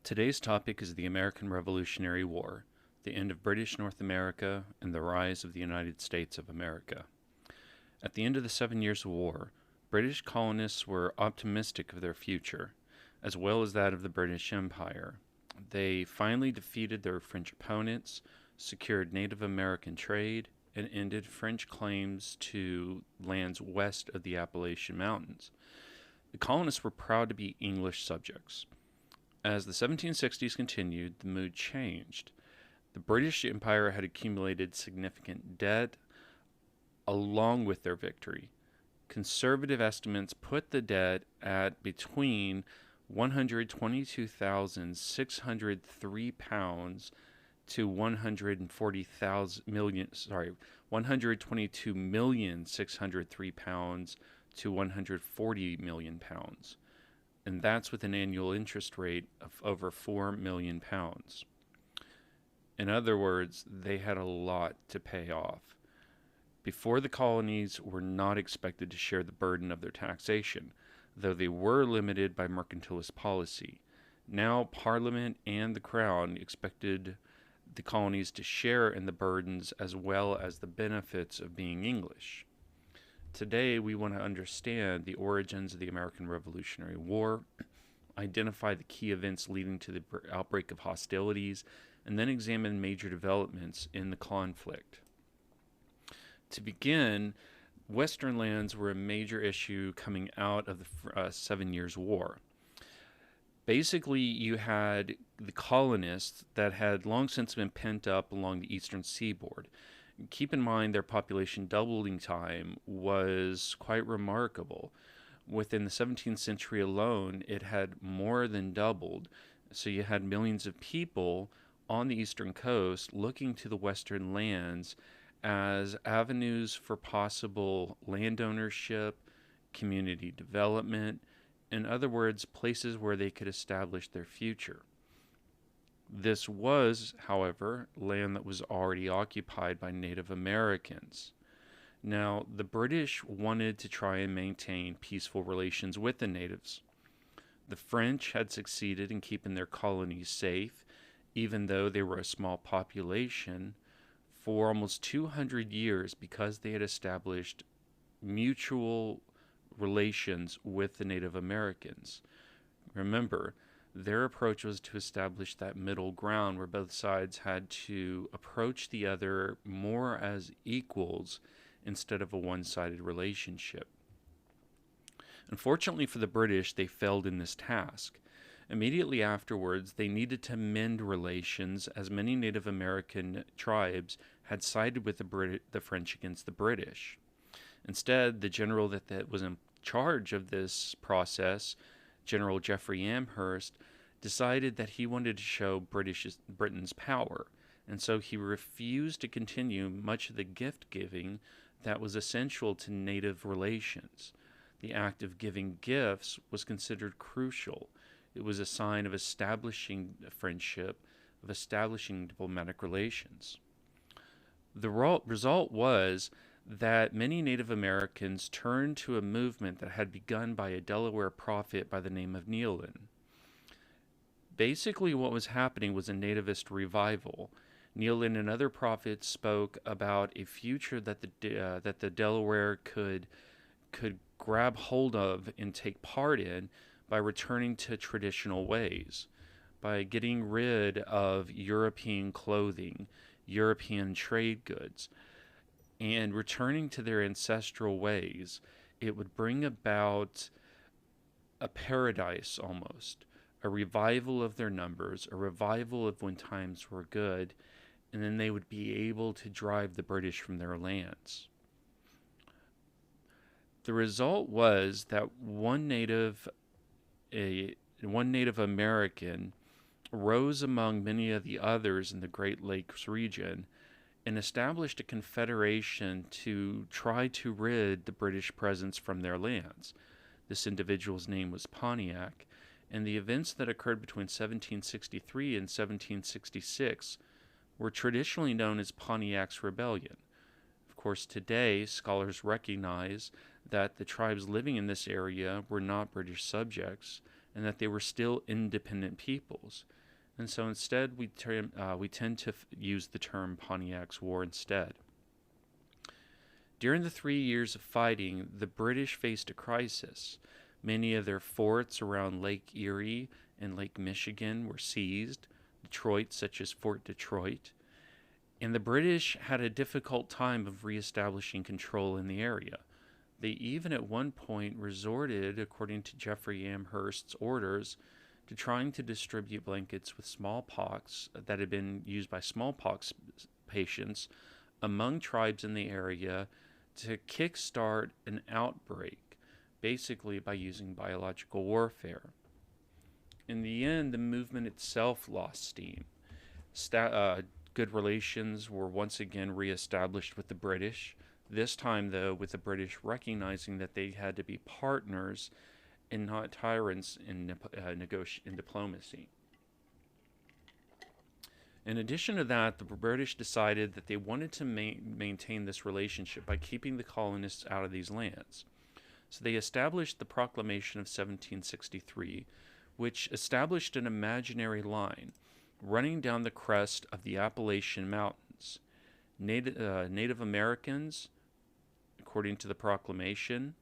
Today's topic is the American Revolutionary War, the end of British North America, and the rise of the United States of America. At the end of the 7 Years' War, British colonists were optimistic of their future, as well as that of the British Empire. They finally defeated their French opponents, secured Native American trade, and ended French claims to lands west of the Appalachian Mountains. The colonists were proud to be English subjects. As the 1760s continued, the mood changed. The British Empire had accumulated significant debt along with their victory. Conservative estimates put the debt at between 122,603 pounds to 122,603 pounds to 140 million pounds, and that's with an annual interest rate of over 4 million pounds. In other words, they had a lot to pay off. Before, the colonies were not expected to share the burden of their taxation, though they were limited by mercantilist policy. Now, Parliament and the Crown expected the colonies to share in the burdens as well as the benefits of being English. Today, we want to understand the origins of the American Revolutionary War, identify the key events leading to the outbreak of hostilities, and then examine major developments in the conflict. To begin, Western lands were a major issue coming out of the 7 Years' War. Basically, you had the colonists that had long since been pent up along the eastern seaboard. Keep in mind their population doubling time was quite remarkable. Within the 17th century alone, it had more than doubled. So you had millions of people on the eastern coast looking to the western lands as avenues for possible land ownership, community development, in other words, places where they could establish their future. This was, however, land that was already occupied by Native Americans. Now, the British wanted to try and maintain peaceful relations with the natives. The French had succeeded in keeping their colonies safe, even though they were a small population, for almost 200 years because they had established mutual relations with the Native Americans. Remember, their approach was to establish that middle ground where both sides had to approach the other more as equals instead of a one-sided relationship. Unfortunately for the British, they failed in this task. Immediately afterwards, they needed to mend relations as many Native American tribes had sided with the French against the British. Instead, the general that was in charge of this process, General Geoffrey Amherst, decided that he wanted to show Britain's power, and so he refused to continue much of the gift-giving that was essential to native relations. The act of giving gifts was considered crucial. It was a sign of establishing a friendship, of establishing diplomatic relations. The result was that many Native Americans turned to a movement that had begun by a Delaware prophet by the name of Neolin. Basically, what was happening was a nativist revival. Neolin and other prophets spoke about a future that the Delaware could grab hold of and take part in by returning to traditional ways, by getting rid of European clothing, European trade goods, and returning to their ancestral ways. It would bring about a paradise almost, a revival of their numbers, a revival of when times were good, and then they would be able to drive the British from their lands. The result was that one Native American rose among many of the others in the Great Lakes region and established a confederation to try to rid the British presence from their lands. This individual's name was Pontiac, and the events that occurred between 1763 and 1766 were traditionally known as Pontiac's Rebellion. Of course, today, scholars recognize that the tribes living in this area were not British subjects, and that they were still independent peoples. And so instead, we tend to use the term Pontiac's War instead. During the 3 years of fighting, the British faced a crisis. Many of their forts around Lake Erie and Lake Michigan were seized, Detroit, such as Fort Detroit, and the British had a difficult time of reestablishing control in the area. They even at one point resorted, according to Jeffrey Amherst's orders, to trying to distribute blankets with smallpox that had been used by smallpox patients among tribes in the area to kickstart an outbreak, basically by using biological warfare. In the end, the movement itself lost steam. Good relations were once again reestablished with the British, this time, though, with the British recognizing that they had to be partners and not tyrants in diplomacy. In addition to that, the British decided that they wanted to maintain this relationship by keeping the colonists out of these lands. So they established the Proclamation of 1763, which established an imaginary line running down the crest of the Appalachian Mountains. Native Americans, according to the proclamation,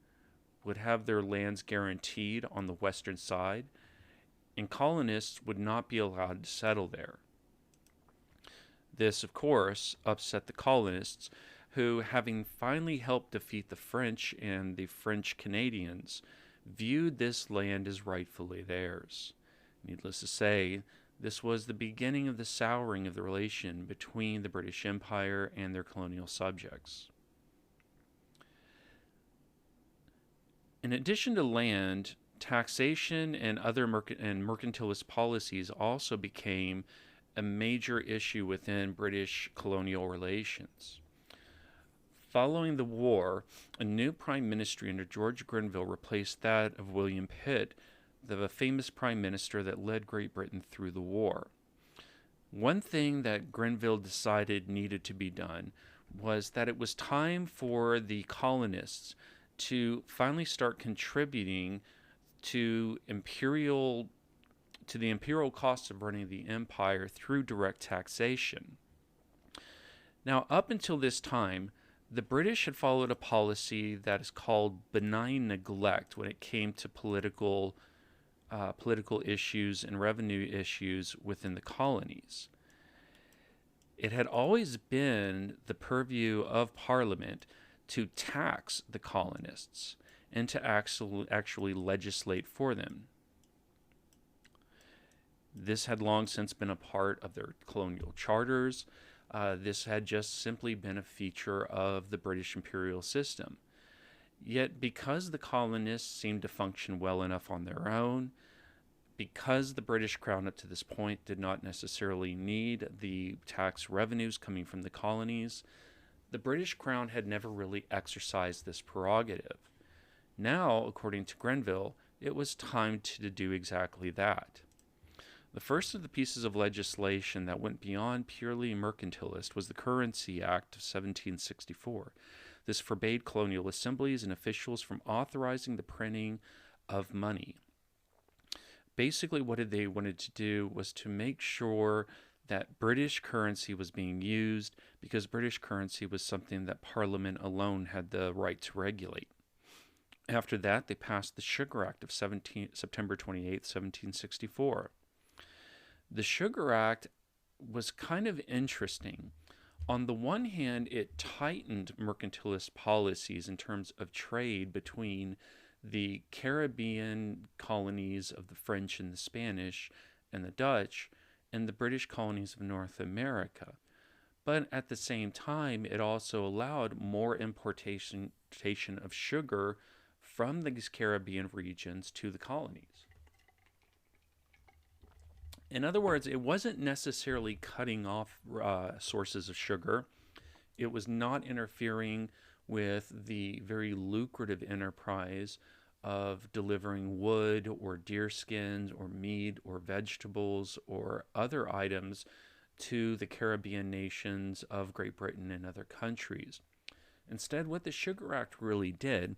would have their lands guaranteed on the western side, and colonists would not be allowed to settle there. This, of course, upset the colonists, who, having finally helped defeat the French and the French Canadians, viewed this land as rightfully theirs. Needless to say, this was the beginning of the souring of the relation between the British Empire and their colonial subjects. In addition to land, taxation and other mercantilist policies also became a major issue within British colonial relations. Following the war, a new prime ministry under George Grenville replaced that of William Pitt, the famous prime minister that led Great Britain through the war. One thing that Grenville decided needed to be done was that it was time for the colonists to finally start contributing to the imperial costs of running the empire through direct taxation. Now, up until this time, the British had followed a policy that is called benign neglect when it came to political issues and revenue issues within the colonies. It had always been the purview of Parliament to tax the colonists and to actually legislate for them. This had long since been a part of their colonial charters. This had just simply been a feature of the British imperial system. Yet, because the colonists seemed to function well enough on their own, because the British Crown up to this point did not necessarily need the tax revenues coming from the colonies, the British Crown had never really exercised this prerogative. Now, according to Grenville, it was time to do exactly that. The first of the pieces of legislation that went beyond purely mercantilist was the Currency Act of 1764. This forbade colonial assemblies and officials from authorizing the printing of money. Basically, what they wanted to do was to make sure that British currency was being used, because British currency was something that Parliament alone had the right to regulate. After that, they passed the Sugar Act of September 28, 1764. The Sugar Act was kind of interesting. On the one hand, it tightened mercantilist policies in terms of trade between the Caribbean colonies of the French and the Spanish and the Dutch and the British colonies of North America. But at the same time, it also allowed more importation of sugar from these Caribbean regions to the colonies. In other words, it wasn't necessarily cutting off sources of sugar. It was not interfering with the very lucrative enterprise of delivering wood or deer skins or meat or vegetables or other items to the Caribbean nations of Great Britain and other countries. Instead, what the Sugar Act really did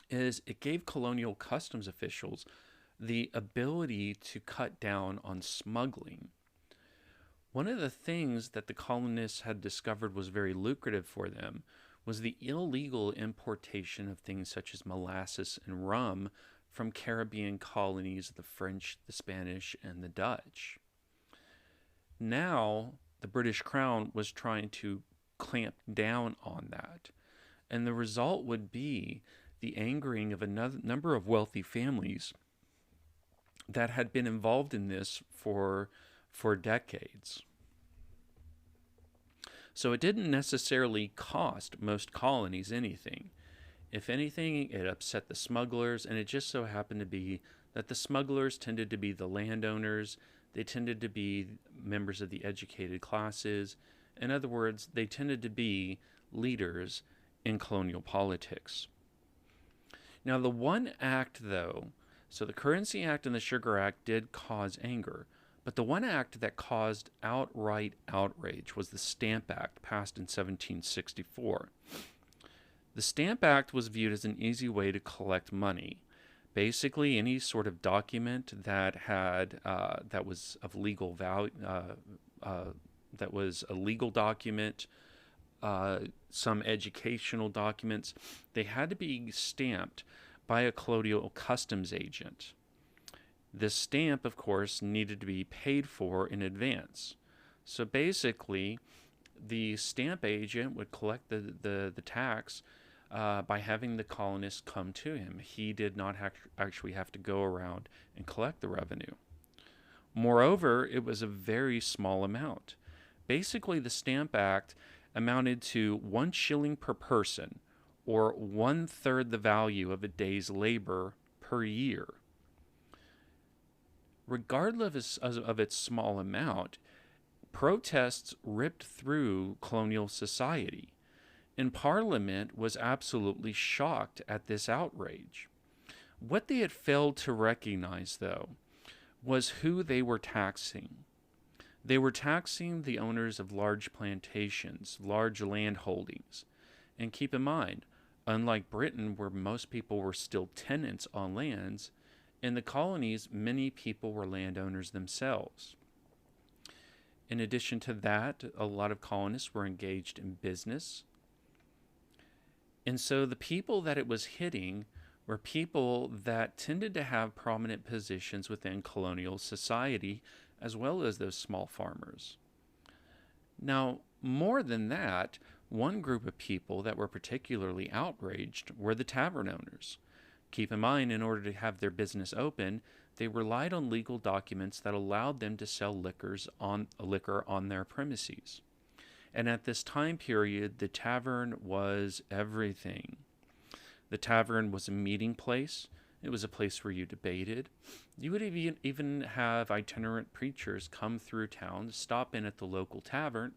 is it gave colonial customs officials the ability to cut down on smuggling. One of the things that the colonists had discovered was very lucrative for them was the illegal importation of things such as molasses and rum from Caribbean colonies, the French, the Spanish, and the Dutch. Now, the British Crown was trying to clamp down on that, and the result would be the angering of a number of wealthy families that had been involved in this for decades. So it didn't necessarily cost most colonies anything. If anything, it upset the smugglers, and it just so happened to be that the smugglers tended to be the landowners. They tended to be members of the educated classes. In other words, they tended to be leaders in colonial politics. Now, the one act, though, so the Currency Act and the Sugar Act did cause anger, but the one act that caused outright outrage was the Stamp Act, passed in 1764. The Stamp Act was viewed as an easy way to collect money. Basically, any sort of document that had that was of legal value, that was a legal document, some educational documents, they had to be stamped by a colonial customs agent. This stamp, of course, needed to be paid for in advance. So basically, the stamp agent would collect the tax by having the colonists come to him. He did not actually have to go around and collect the revenue. Moreover, it was a very small amount. Basically, the Stamp Act amounted to 1 shilling per person, or 1/3 the value of a day's labor per year. Regardless of its small amount, protests ripped through colonial society, and Parliament was absolutely shocked at this outrage. What they had failed to recognize, though, was who they were taxing. They were taxing the owners of large plantations, large land holdings. And keep in mind, unlike Britain, where most people were still tenants on lands, in the colonies, many people were landowners themselves. In addition to that, a lot of colonists were engaged in business. And so the people that it was hitting were people that tended to have prominent positions within colonial society, as well as those small farmers. Now, more than that, one group of people that were particularly outraged were the tavern owners. Keep in mind, in order to have their business open, they relied on legal documents that allowed them to sell liquor on their premises. And at this time period, the tavern was everything. The tavern was a meeting place. It was a place where you debated. You would even have itinerant preachers come through town, stop in at the local tavern,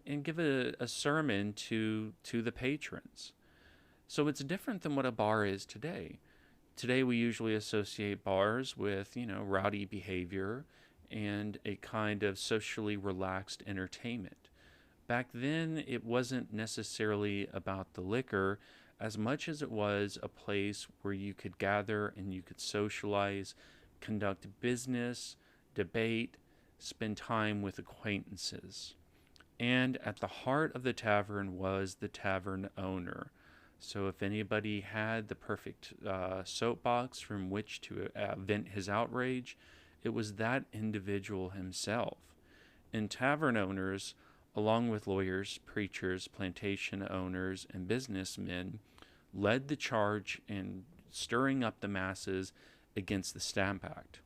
and give a sermon to the patrons. So it's different than what a bar is today. Today we usually associate bars with, rowdy behavior and a kind of socially relaxed entertainment. Back then, it wasn't necessarily about the liquor as much as it was a place where you could gather and you could socialize, conduct business, debate, spend time with acquaintances. And at the heart of the tavern was the tavern owner. So if anybody had the perfect soapbox from which to vent his outrage, it was that individual himself. And tavern owners, along with lawyers, preachers, plantation owners, and businessmen, led the charge in stirring up the masses against the Stamp Act.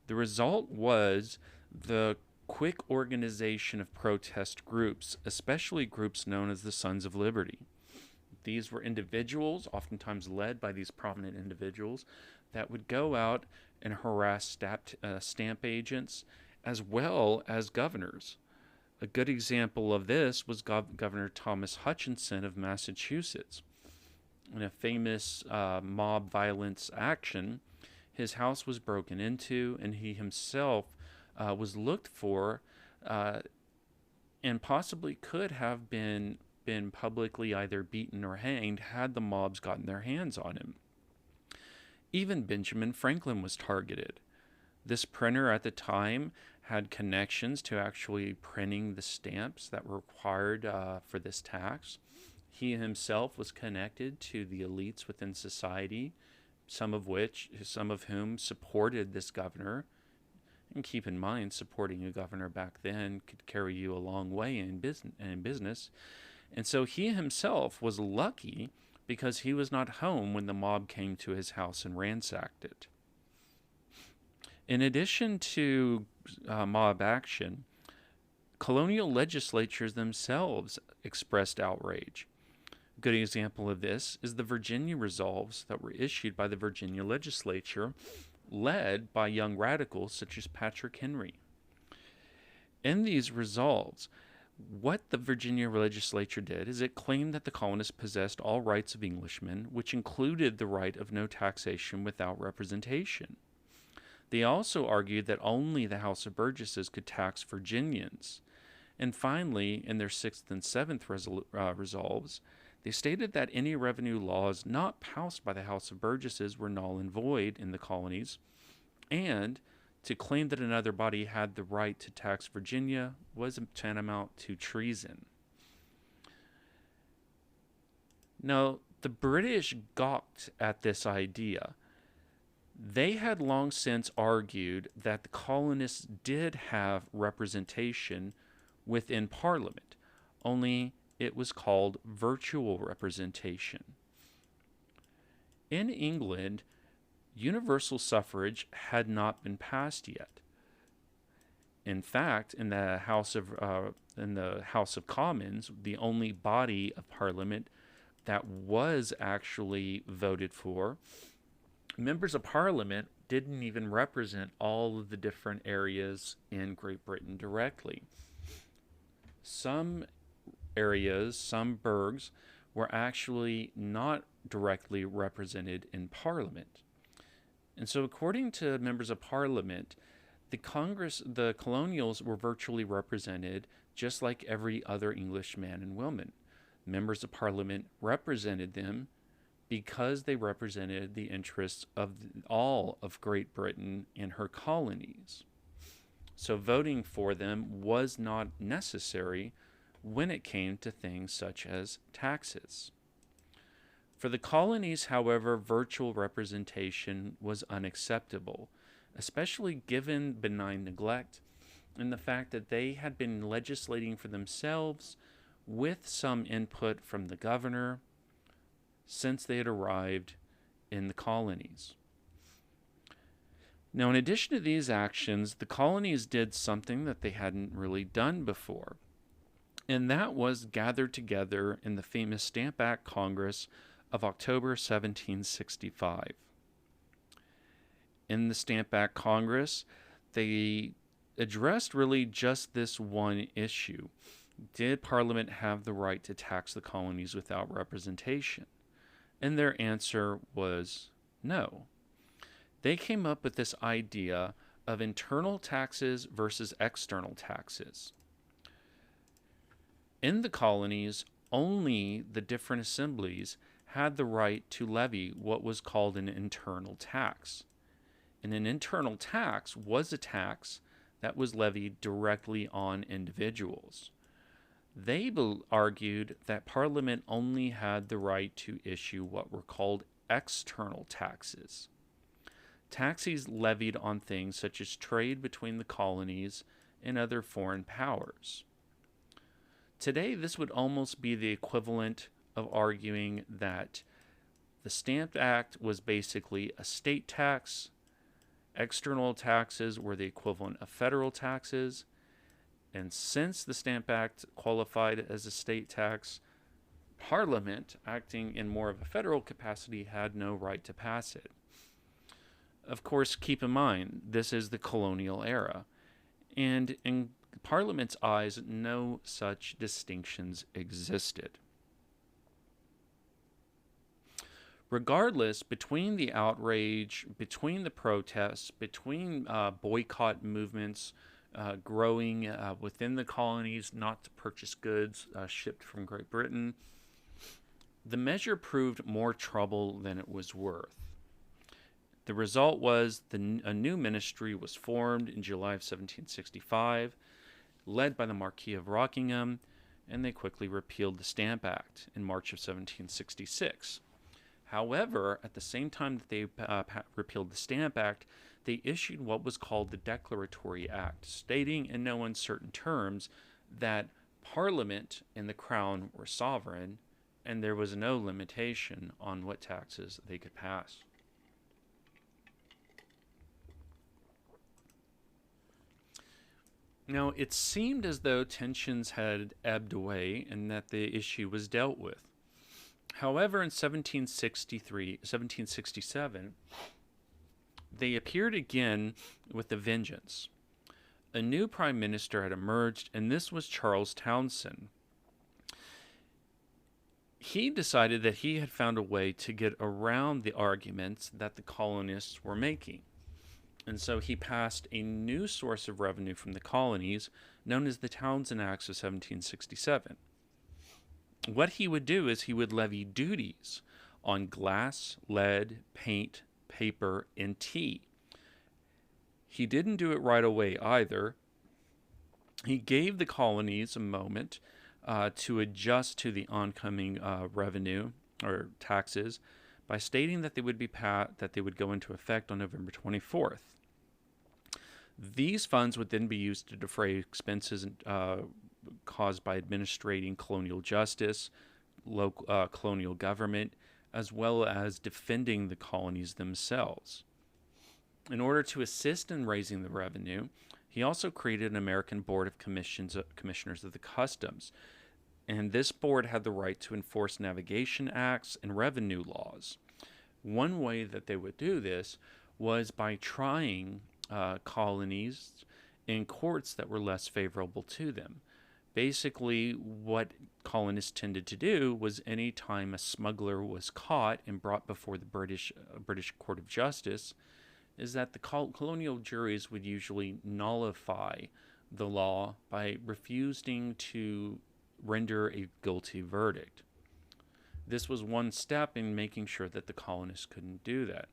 The result was the quick organization of protest groups, especially groups known as the Sons of Liberty. These were individuals, oftentimes led by these prominent individuals, that would go out and harass stamp agents as well as governors. A good example of this was Governor Thomas Hutchinson of Massachusetts. In a famous mob violence action, his house was broken into, and he himself was looked for and possibly could have been publicly either beaten or hanged had the mobs gotten their hands on him. Even Benjamin Franklin was targeted. This printer at the time had connections to actually printing the stamps that were required for this tax. He himself was connected to the elites within society, some of whom supported this governor. And keep in mind, supporting a governor back then could carry you a long way in business. And so he himself was lucky because he was not home when the mob came to his house and ransacked it. In addition to mob action, colonial legislatures themselves expressed outrage. A good example of this is the Virginia Resolves that were issued by the Virginia legislature, led by young radicals such as Patrick Henry. In these resolves, what the Virginia legislature did is it claimed that the colonists possessed all rights of Englishmen, which included the right of no taxation without representation. They also argued that only the House of Burgesses could tax Virginians. And finally, in their 6th and 7th resolves, they stated that any revenue laws not passed by the House of Burgesses were null and void in the colonies, and to claim that another body had the right to tax Virginia was tantamount to treason. Now, the British gawked at this idea. They had long since argued that the colonists did have representation within Parliament, only it was called virtual representation. In England, universal suffrage had not been passed yet. In fact, in the House of Commons, the only body of Parliament that was actually voted for, members of Parliament didn't even represent all of the different areas in Great Britain directly. Some areas, some burghs, were actually not directly represented in Parliament. And so according to members of Parliament, the colonials were virtually represented just like every other English man and woman. Members of Parliament represented them because they represented the interests of all of Great Britain and her colonies. So voting for them was not necessary when it came to things such as taxes. For the colonies, however, virtual representation was unacceptable, especially given benign neglect and the fact that they had been legislating for themselves with some input from the governor since they had arrived in the colonies. Now, in addition to these actions, the colonies did something that they hadn't really done before, and that was gathered together in the famous Stamp Act Congress of October 1765. In the Stamp Act Congress, they addressed really just this one issue. Did Parliament have the right to tax the colonies without representation? And their answer was no. They came up with this idea of internal taxes versus external taxes. In the colonies, only the different assemblies had the right to levy what was called an internal tax. And an internal tax was a tax that was levied directly on individuals. They argued that Parliament only had the right to issue what were called external taxes. Taxes levied on things such as trade between the colonies and other foreign powers. Today, this would almost be the equivalent of arguing that the Stamp Act was basically a state tax, external taxes were the equivalent of federal taxes, and since the Stamp Act qualified as a state tax, Parliament, acting in more of a federal capacity, had no right to pass it. Of course, keep in mind, this is the colonial era, and in Parliament's eyes, no such distinctions existed. Regardless, between the outrage, between the protests, between boycott movements growing within the colonies not to purchase goods shipped from Great Britain, the measure proved more trouble than it was worth. The result was a new ministry was formed in July of 1765, led by the Marquis of Rockingham, and they quickly repealed the Stamp Act in March of 1766. However, at the same time that they repealed the Stamp Act, they issued what was called the Declaratory Act, stating in no uncertain terms that Parliament and the Crown were sovereign, and there was no limitation on what taxes they could pass. Now, it seemed as though tensions had ebbed away and that the issue was dealt with. However, in 1767, they appeared again with a vengeance. A new prime minister had emerged, and this was Charles Townshend. He decided that he had found a way to get around the arguments that the colonists were making. And so he passed a new source of revenue from the colonies known as the Townshend Acts of 1767. What he would do is he would levy duties on glass, lead, paint, paper, and tea. He didn't do it right away either. He gave the colonies a moment to adjust to the oncoming revenue or taxes by stating that they would go into effect on November 24th. These funds would then be used to defray expenses caused by administrating colonial justice, colonial government, as well as defending the colonies themselves. In order to assist in raising the revenue, he also created an American Board of Commissioners of the Customs, and this board had the right to enforce navigation acts and revenue laws. One way that they would do this was by trying colonies in courts that were less favorable to them. Basically, what colonists tended to do was any time a smuggler was caught and brought before the British Court of Justice, is that the colonial juries would usually nullify the law by refusing to render a guilty verdict. This was one step in making sure that the colonists couldn't do that.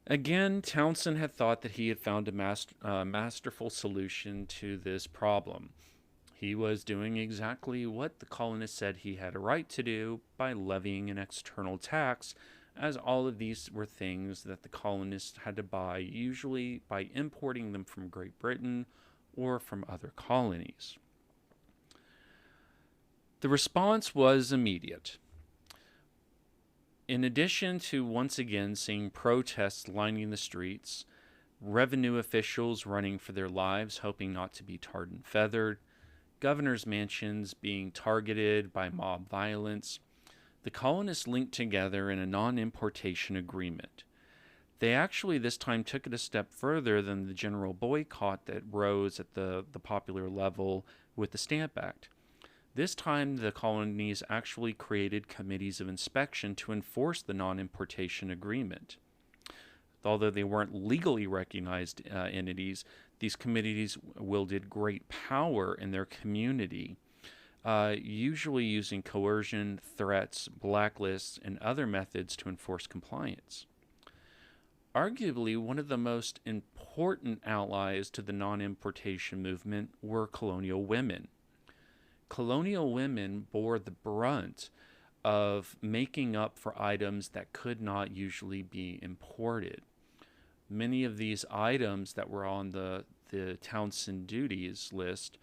Again, Townshend had thought that he had found a masterful solution to this problem. He was doing exactly what the colonists said he had a right to do by levying an external tax, as all of these were things that the colonists had to buy, usually by importing them from Great Britain or from other colonies. The response was immediate. In addition to once again seeing protests lining the streets, revenue officials running for their lives, hoping not to be tarred and feathered, governors' mansions being targeted by mob violence, the colonists linked together in a non-importation agreement. They actually this time took it a step further than the general boycott that rose at the popular level with the Stamp Act. This time, the colonies actually created committees of inspection to enforce the non-importation agreement. Although they weren't legally recognized entities, these committees wielded great power in their community, usually using coercion, threats, blacklists, and other methods to enforce compliance. Arguably, one of the most important allies to the non-importation movement were colonial women. Colonial women bore the brunt of making up for items that could not usually be imported. Many of these items that were on the Townshend duties list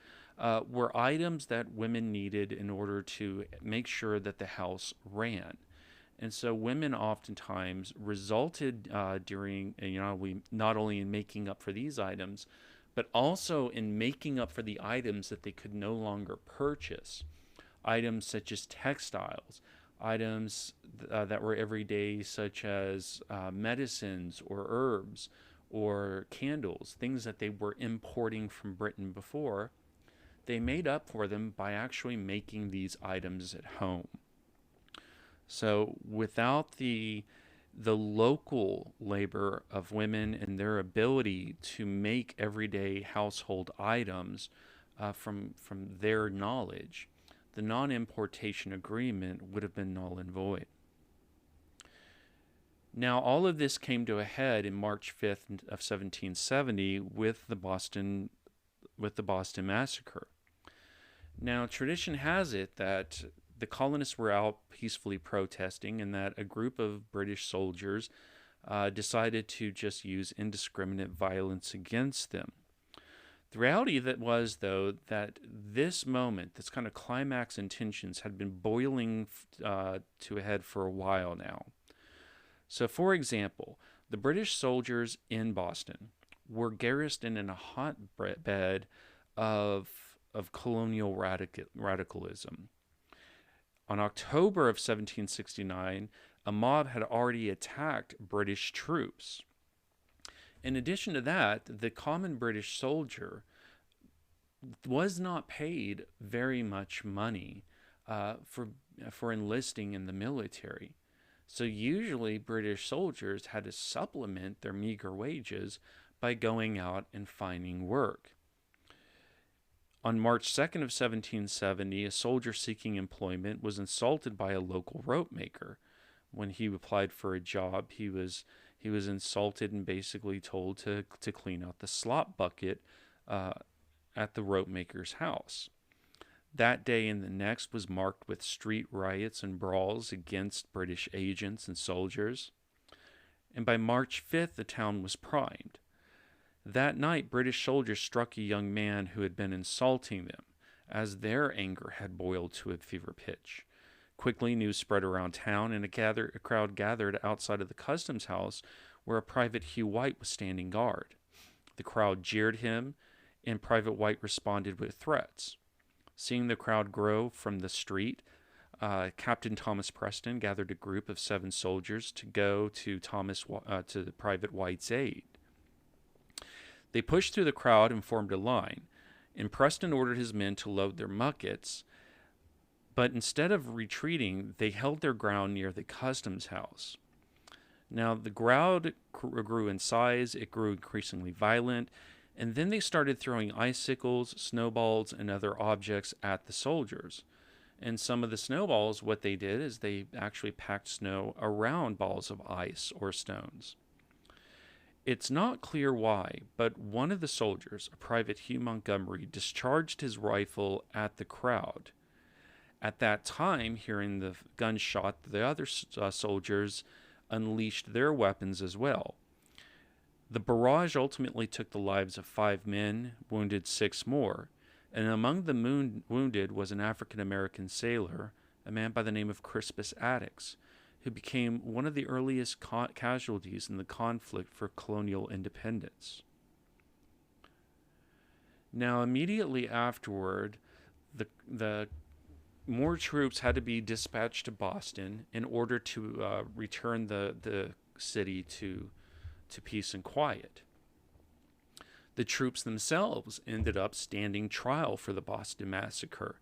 were items that women needed in order to make sure that the house ran. And so women oftentimes resulted during, not only in making up for these items, but also in making up for the items that they could no longer purchase. Items such as textiles, items that were everyday such as medicines or herbs or candles, things that they were importing from Britain before. They made up for them by actually making these items at home. So without the local labor of women and their ability to make everyday household items from their knowledge, the non-importation agreement would have been null and void. Now, all of this came to a head in March 5th of 1770 with the Boston Massacre. Now, tradition has it that the colonists were out peacefully protesting, and that a group of British soldiers decided to just use indiscriminate violence against them. The reality that was, though, that this moment, this kind of climax in tensions, had been boiling to a head for a while now. So, for example, the British soldiers in Boston were garrisoned in a hotbed of colonial radicalism. On October of 1769, a mob had already attacked British troops. In addition to that, the common British soldier was not paid very much money for enlisting in the military. So usually British soldiers had to supplement their meager wages by going out and finding work. On March 2nd of 1770, a soldier seeking employment was insulted by a local rope maker. When he applied for a job, he was insulted and basically told to clean out the slop bucket at the rope maker's house. That day and the next was marked with street riots and brawls against British agents and soldiers. And by March 5th, the town was primed. That night, British soldiers struck a young man who had been insulting them, as their anger had boiled to a fever pitch. Quickly, news spread around town, and a crowd gathered outside of the customs house where a Private Hugh White was standing guard. The crowd jeered him, and Private White responded with threats. Seeing the crowd grow from the street, Captain Thomas Preston gathered a group of 7 soldiers to go to the Private White's aid. They pushed through the crowd and formed a line, and Preston ordered his men to load their muskets, but instead of retreating, they held their ground near the customs house. Now, the crowd grew in size, it grew increasingly violent, and then they started throwing icicles, snowballs, and other objects at the soldiers. And some of the snowballs, what they did is they actually packed snow around balls of ice or stones. It's not clear why, but one of the soldiers, a Private Hugh Montgomery, discharged his rifle at the crowd. At that time, hearing the gunshot, the other soldiers unleashed their weapons as well. The barrage ultimately took the lives of 5 men, wounded 6 more, and among the wounded was an African-American sailor, a man by the name of Crispus Attucks, who became one of the earliest casualties in the conflict for colonial independence. Now, immediately afterward, the more troops had to be dispatched to Boston in order to return the city to peace and quiet. The troops themselves ended up standing trial for the Boston Massacre,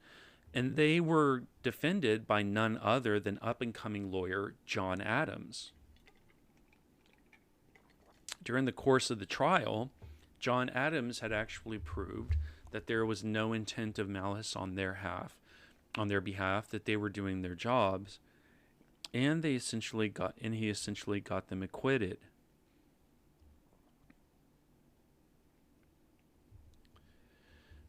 and they were defended by none other than up-and-coming lawyer John Adams. During the course of the trial, John Adams had actually proved that there was no intent of malice on their behalf, that they were doing their jobs, and he essentially got them acquitted.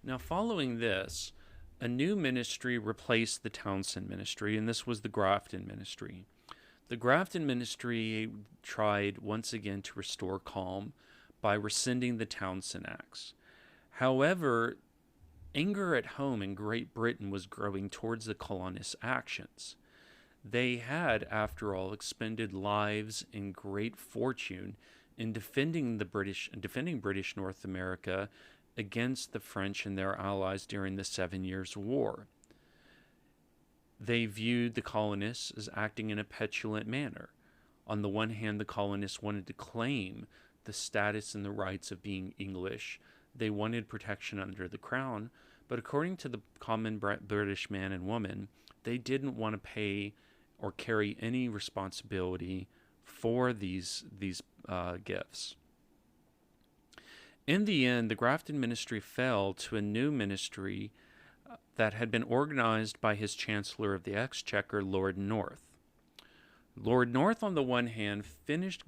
Now, following this, a new ministry replaced the Townshend ministry, and this was the Grafton ministry. The Grafton ministry tried once again to restore calm by rescinding the Townshend Acts. However, anger at home in Great Britain was growing towards the colonists' actions. They had, after all, expended lives and great fortune in defending British North America against the French and their allies during the 7 Years' War. They viewed the colonists as acting in a petulant manner. On the one hand, the colonists wanted to claim the status and the rights of being English. They wanted protection under the crown, but according to the common British man and woman, they didn't want to pay or carry any responsibility for these gifts. In the end, the Grafton ministry fell to a new ministry that had been organized by his Chancellor of the Exchequer, Lord North. Lord North, on the one hand, finished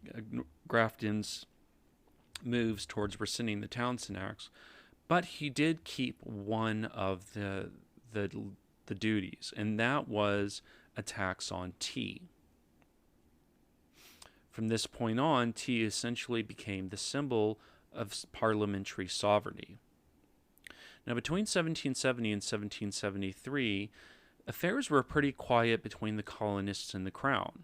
Grafton's moves towards rescinding the Townshend Acts, but he did keep one of the, the duties, and that was a tax on tea. From this point on, tea essentially became the symbol of parliamentary sovereignty. Now, between 1770 and 1773, affairs were pretty quiet between the colonists and the crown.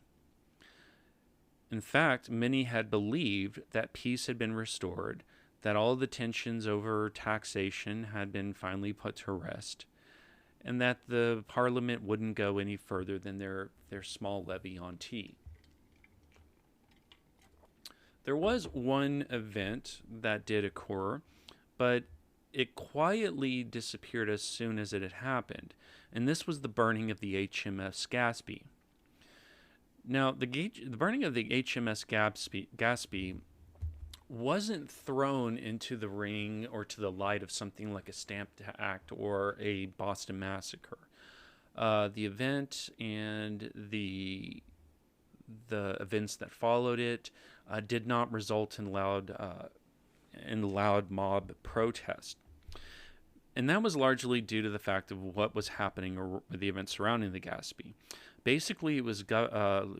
In fact, many had believed that peace had been restored, that all the tensions over taxation had been finally put to rest, and that the Parliament wouldn't go any further than their small levy on tea. There was one event that did occur, but it quietly disappeared as soon as it had happened, and this was the burning of the HMS Gaspee. Now, the burning of the HMS Gaspee wasn't thrown into the ring or to the light of something like a Stamp Act or a Boston Massacre. The event and the events that followed it did not result in loud mob protest. And that was largely due to the fact of what was happening or the events surrounding the Gaspee. Basically, it was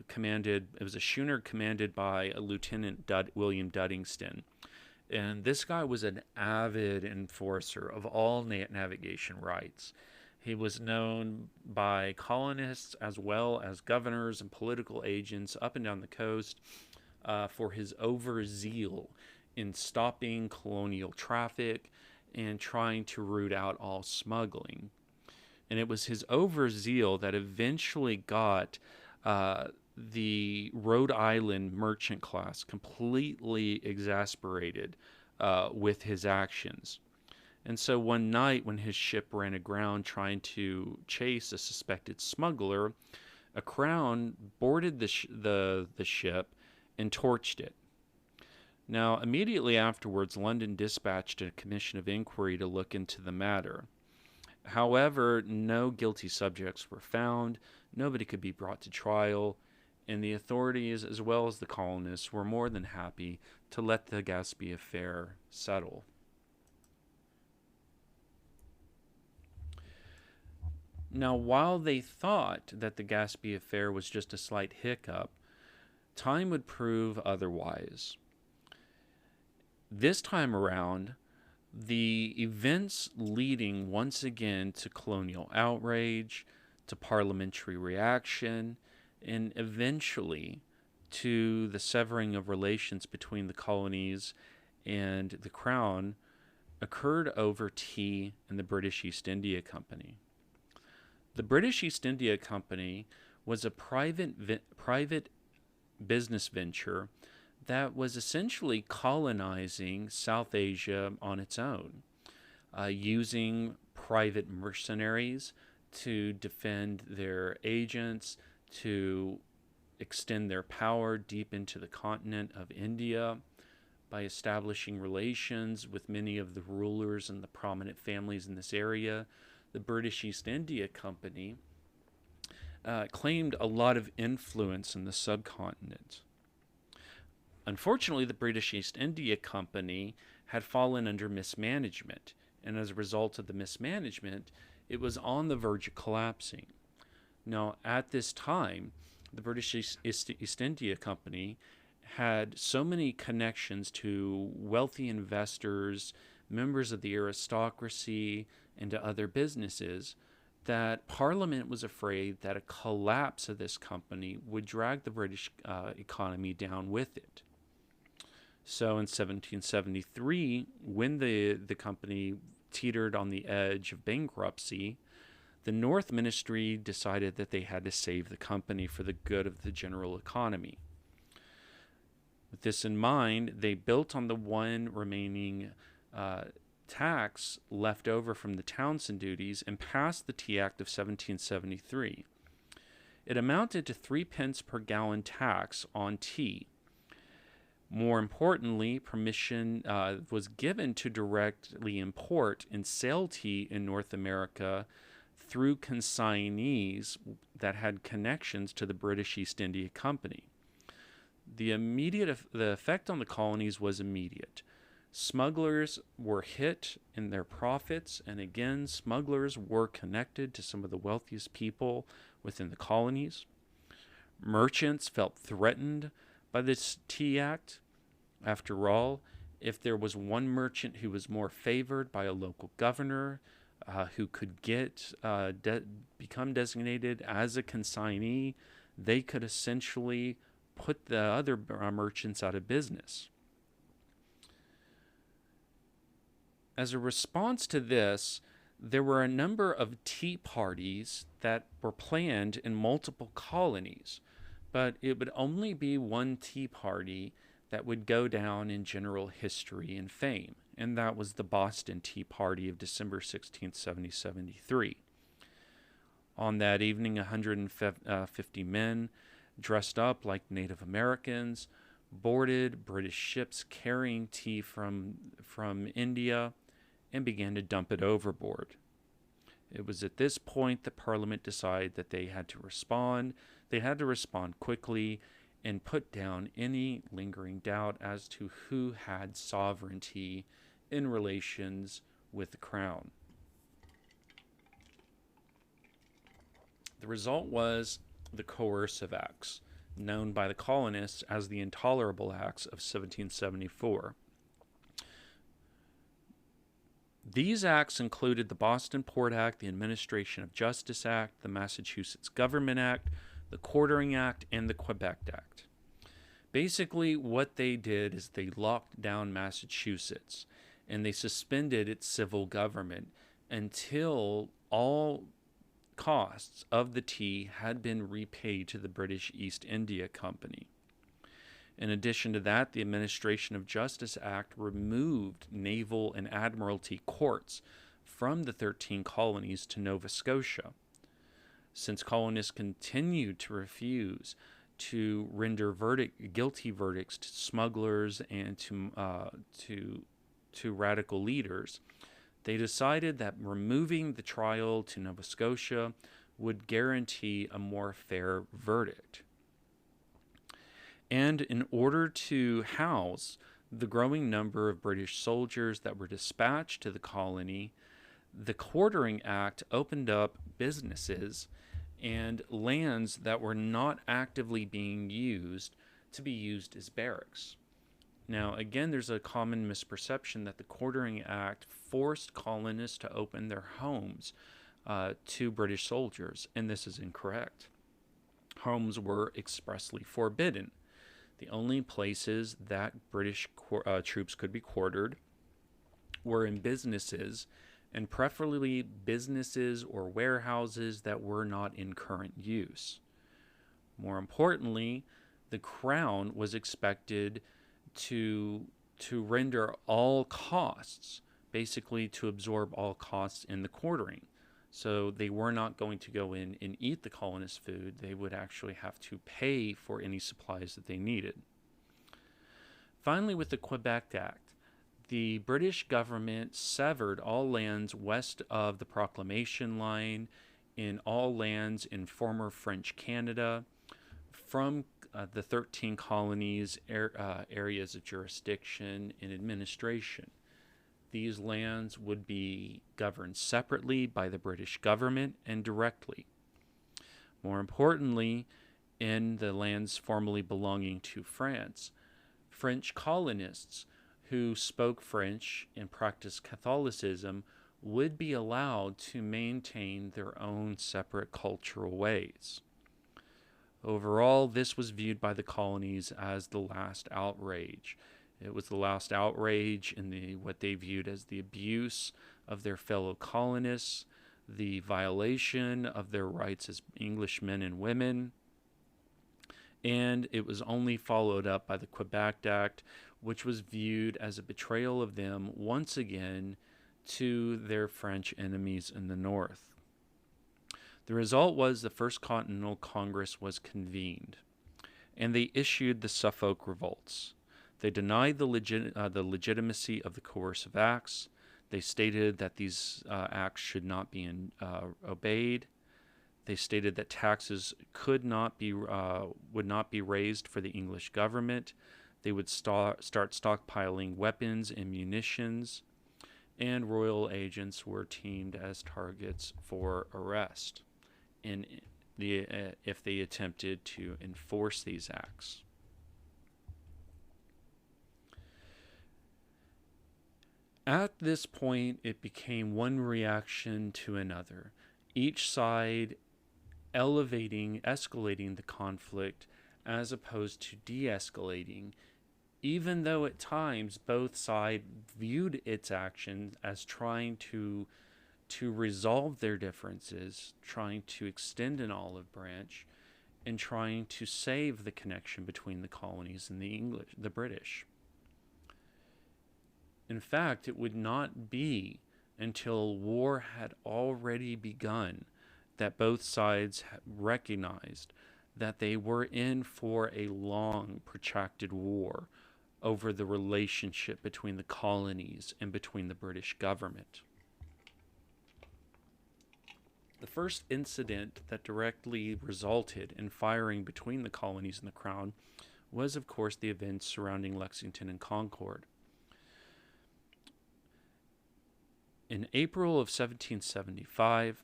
commanded. It was a schooner commanded by a Lieutenant William Duddingston, and this guy was an avid enforcer of all navigation rights. He was known by colonists as well as governors and political agents up and down the coast for his overzeal in stopping colonial traffic and trying to root out all smuggling. And it was his overzeal that eventually got the Rhode Island merchant class completely exasperated with his actions. And so one night when his ship ran aground trying to chase a suspected smuggler, a Crown boarded the ship and torched it. Now, immediately afterwards, London dispatched a commission of inquiry to look into the matter. However, no guilty subjects were found, nobody could be brought to trial, and the authorities, as well as the colonists, were more than happy to let the Gaspee affair settle. Now, while they thought that the Gaspee affair was just a slight hiccup, time would prove otherwise. This time around, the events leading once again to colonial outrage, to parliamentary reaction, and eventually to the severing of relations between the colonies and the Crown occurred over tea and the British East India Company. The British East India Company was a private business venture that was essentially colonizing South Asia on its own, using private mercenaries to defend their agents, to extend their power deep into the continent of India by establishing relations with many of the rulers and the prominent families in this area. The British East India Company claimed a lot of influence in the subcontinent. Unfortunately, the British East India Company had fallen under mismanagement, and as a result of the mismanagement, it was on the verge of collapsing. Now, at this time, the British East India Company had so many connections to wealthy investors, members of the aristocracy, and to other businesses that Parliament was afraid that a collapse of this company would drag the British economy down with it. So in 1773, when the company teetered on the edge of bankruptcy, the North Ministry decided that they had to save the company for the good of the general economy. With this in mind, they built on the one remaining tax left over from the Townshend duties and passed the Tea Act of 1773. It amounted to 3 pence per gallon tax on tea. More importantly, permission was given to directly import and sell tea in North America through consignees that had connections to the British East India Company. The effect on the colonies was immediate. Smugglers were hit in their profits, and again, smugglers were connected to some of the wealthiest people within the colonies. Merchants felt threatened by this Tea Act. After all, if there was one merchant who was more favored by a local governor, who could become designated as a consignee, they could essentially put the other merchants out of business. As a response to this, there were a number of tea parties that were planned in multiple colonies, but it would only be one tea party that would go down in general history and fame, and that was the Boston Tea Party of December 16th, 1773. On that evening, 150 men, dressed up like Native Americans, boarded British ships carrying tea from India and began to dump it overboard. It was at this point that Parliament decided that they had to respond. They had to respond quickly and put down any lingering doubt as to who had sovereignty in relations with the crown. The result was the Coercive Acts, known by the colonists as the Intolerable Acts of 1774. These acts included the Boston Port Act, the Administration of Justice Act, the Massachusetts Government Act, the Quartering Act, and the Quebec Act. Basically, what they did is they locked down Massachusetts and they suspended its civil government until all costs of the tea had been repaid to the British East India Company. In addition to that, the Administration of Justice Act removed naval and admiralty courts from the 13 colonies to Nova Scotia. Since colonists continued to refuse to render guilty verdicts to smugglers and to radical leaders, they decided that removing the trial to Nova Scotia would guarantee a more fair verdict. And in order to house the growing number of British soldiers that were dispatched to the colony, the Quartering Act opened up businesses and lands that were not actively being used to be used as barracks. Now, again, there's a common misperception that the Quartering Act forced colonists to open their homes to British soldiers, and this is incorrect. Homes were expressly forbidden. The only places that British troops could be quartered were in businesses, and preferably businesses or warehouses that were not in current use. More importantly, the Crown was expected to render all costs, basically to absorb all costs in the quartering. So they were not going to go in and eat the colonists' food. They would actually have to pay for any supplies that they needed. Finally, with the Quebec Act, the British government severed all lands west of the Proclamation Line in all lands in former French Canada from the 13 colonies' areas of jurisdiction and administration. These lands would be governed separately by the British government and directly. More importantly, in the lands formerly belonging to France, French colonists who spoke French and practiced Catholicism would be allowed to maintain their own separate cultural ways. Overall, this was viewed by the colonies as the last outrage. It was the last outrage in what they viewed as the abuse of their fellow colonists, the violation of their rights as English men and women, and it was only followed up by the Quebec Act, which was viewed as a betrayal of them once again to their French enemies in the north. The result was the First Continental Congress was convened, and they issued the Suffolk Revolts. They denied the legitimacy of the Coercive Acts. They stated that these acts should not be obeyed. They stated that taxes would not be raised for the English government. They would start stockpiling weapons and munitions, and royal agents were deemed as targets for arrest if they attempted to enforce these acts. At this point, it became one reaction to another, each side escalating the conflict as opposed to de-escalating, even though at times both sides viewed its actions as trying to resolve their differences, trying to extend an olive branch, and trying to save the connection between the colonies and the British. In fact, it would not be until war had already begun that both sides recognized that they were in for a long, protracted war over the relationship between the colonies and between the British government. The first incident that directly resulted in firing between the colonies and the Crown was, of course, the events surrounding Lexington and Concord. In April of 1775,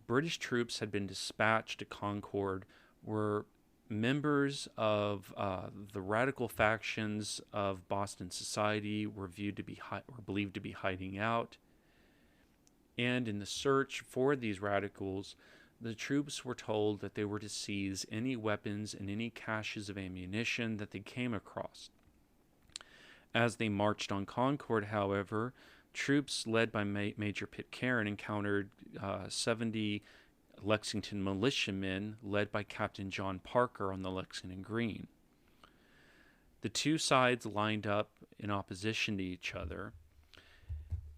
British troops had been dispatched to Concord, where members of the radical factions of Boston society were believed to be hiding out. And in the search for these radicals, the troops were told that they were to seize any weapons and any caches of ammunition that they came across. As they marched on Concord, however, troops led by Major Pitcairn encountered 70 Lexington militiamen led by Captain John Parker on the Lexington Green. The two sides lined up in opposition to each other,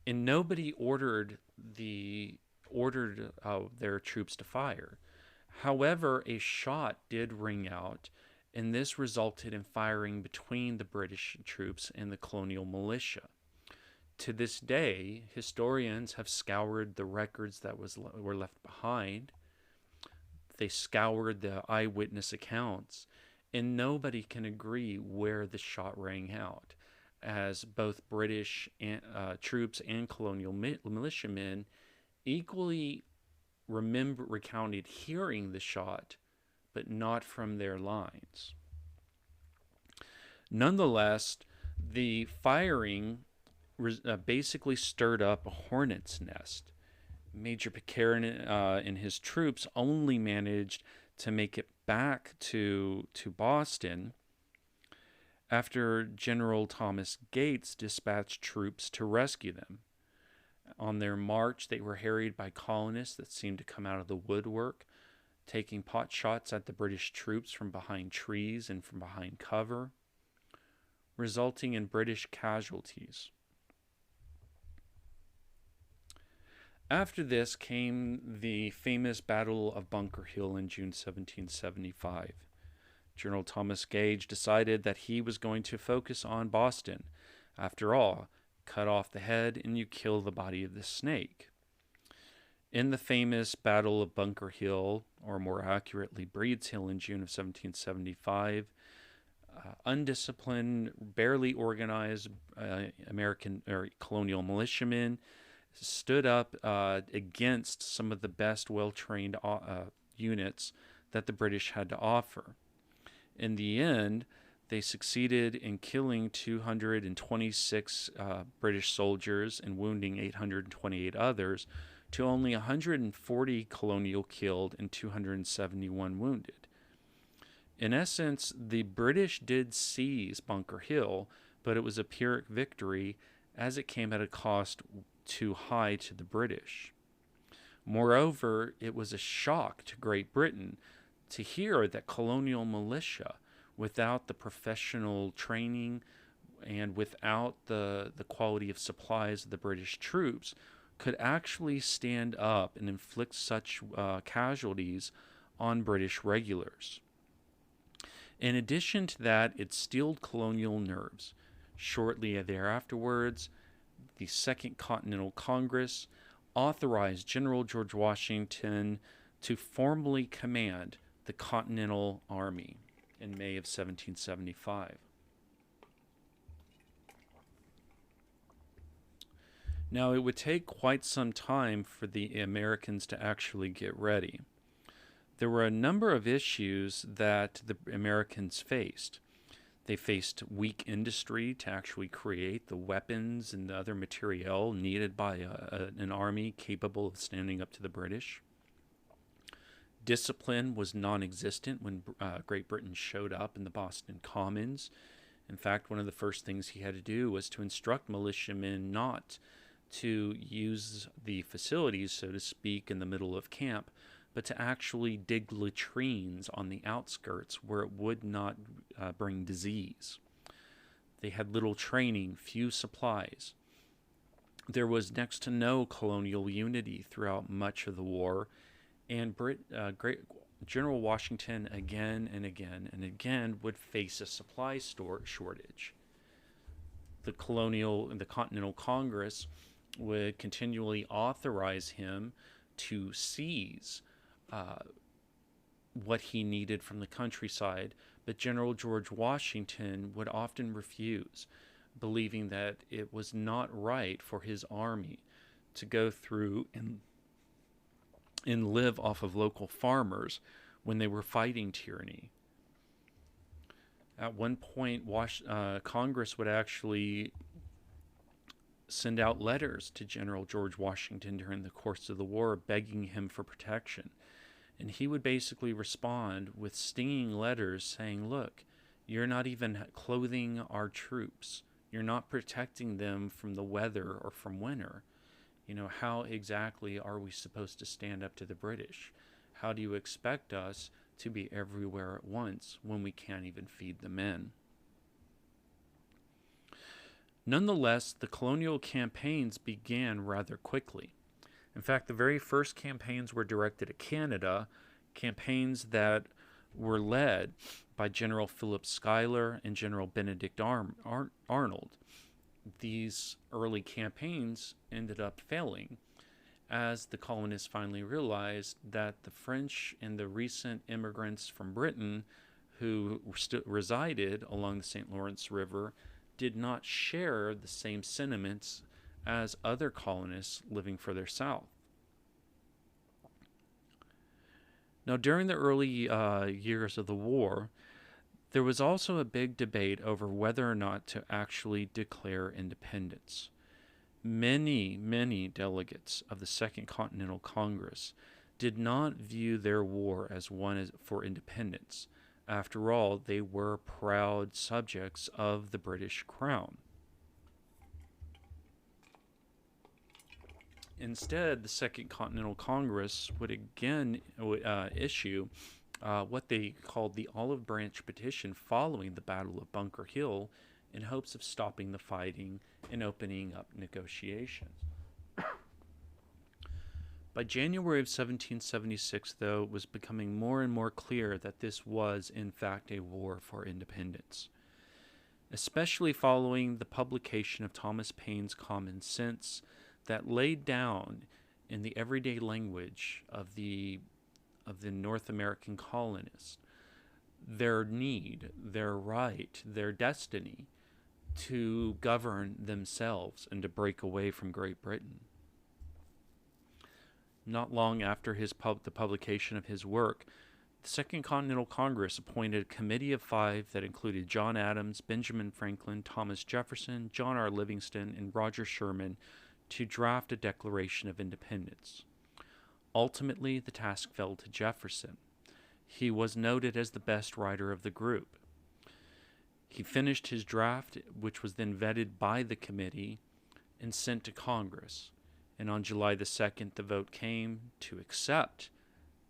and nobody ordered their troops to fire. However, a shot did ring out, and this resulted in firing between the British troops and the colonial militia. To this day, historians have scoured the records that were left behind. They scoured the eyewitness accounts, and nobody can agree where the shot rang out, as both British troops and colonial militiamen equally recounted hearing the shot, but not from their lines. Nonetheless, the firing basically stirred up a hornet's nest. Major Pitcairn and his troops only managed to make it back to Boston after General Thomas Gates dispatched troops to rescue them. On their march, they were harried by colonists that seemed to come out of the woodwork, taking pot shots at the British troops from behind trees and from behind cover, resulting in British casualties. After this came the famous Battle of Bunker Hill in June 1775. General Thomas Gage decided that he was going to focus on Boston. After all, cut off the head and you kill the body of the snake. In the famous Battle of Bunker Hill, or more accurately Breed's Hill in June of 1775, undisciplined, barely organized American or colonial militiamen stood up against some of the best well-trained units that the British had to offer. In the end, they succeeded in killing 226 British soldiers and wounding 828 others, to only 140 colonial killed and 271 wounded. In essence, the British did seize Bunker Hill, but it was a Pyrrhic victory, as it came at a cost too high to the British. Moreover, it was a shock to Great Britain to hear that colonial militia, without the professional training and without the quality of supplies of the British troops, could actually stand up and inflict such casualties on British regulars. In addition to that, it steeled colonial nerves. Shortly thereafterwards, the Second Continental Congress authorized General George Washington to formally command the Continental Army in May of 1775. Now, it would take quite some time for the Americans to actually get ready. There were a number of issues that the Americans faced. They faced weak industry to actually create the weapons and the other materiel needed by an army capable of standing up to the British. Discipline was non-existent when Great Britain showed up in the Boston Commons. In fact, one of the first things he had to do was to instruct militiamen not to use the facilities, so to speak, in the middle of camp, but to actually dig latrines on the outskirts where it would not bring disease. They had little training, few supplies. There was next to no colonial unity throughout much of the war, and General Washington again and again and again would face a supply shortage. The Continental Congress would continually authorize him to seize what he needed from the countryside, but General George Washington would often refuse, believing that it was not right for his army to go through and live off of local farmers when they were fighting tyranny. At one point, Congress would actually send out letters to General George Washington during the course of the war begging him for protection. And he would basically respond with stinging letters saying, look, you're not even clothing our troops. You're not protecting them from the weather or from winter. How exactly are we supposed to stand up to the British? How do you expect us to be everywhere at once when we can't even feed the men? Nonetheless, the colonial campaigns began rather quickly. In fact, the very first campaigns were directed at Canada, campaigns that were led by General Philip Schuyler and General Benedict Arnold. These early campaigns ended up failing as the colonists finally realized that the French and the recent immigrants from Britain who resided along the St. Lawrence River did not share the same sentiments as other colonists living further south. Now, during the early years of the war, there was also a big debate over whether or not to actually declare independence. Many delegates of the Second Continental Congress did not view their war as one for independence. After all, they were proud subjects of the British Crown. Instead, the Second Continental Congress would again issue what they called the Olive Branch Petition following the Battle of Bunker Hill in hopes of stopping the fighting and opening up negotiations. By January of 1776, though, it was becoming more and more clear that this was, in fact, a war for independence, especially following the publication of Thomas Paine's Common Sense that laid down in the everyday language of the North American colonists their need, their right, their destiny to govern themselves and to break away from Great Britain. Not long after the publication of his work, the Second Continental Congress appointed a committee of 5 that included John Adams, Benjamin Franklin, Thomas Jefferson, John R. Livingston, and Roger Sherman to draft a Declaration of Independence. Ultimately, the task fell to Jefferson. He was noted as the best writer of the group. He finished his draft, which was then vetted by the committee and sent to Congress. And on July the 2nd, the vote came to accept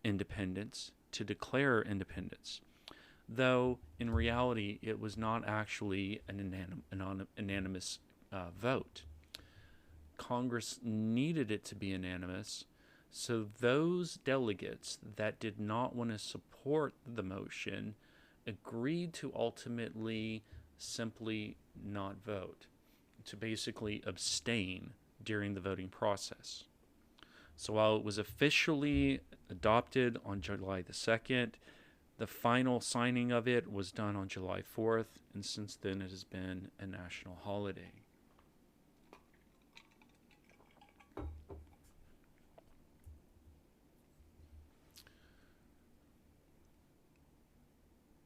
independence, to declare independence, though in reality it was not actually an unanimous vote. Congress needed it to be unanimous, so those delegates that did not want to support the motion agreed to ultimately simply not vote, to basically abstain during the voting process. So while it was officially adopted on July the 2nd, the final signing of it was done on July 4th, and since then it has been a national holiday.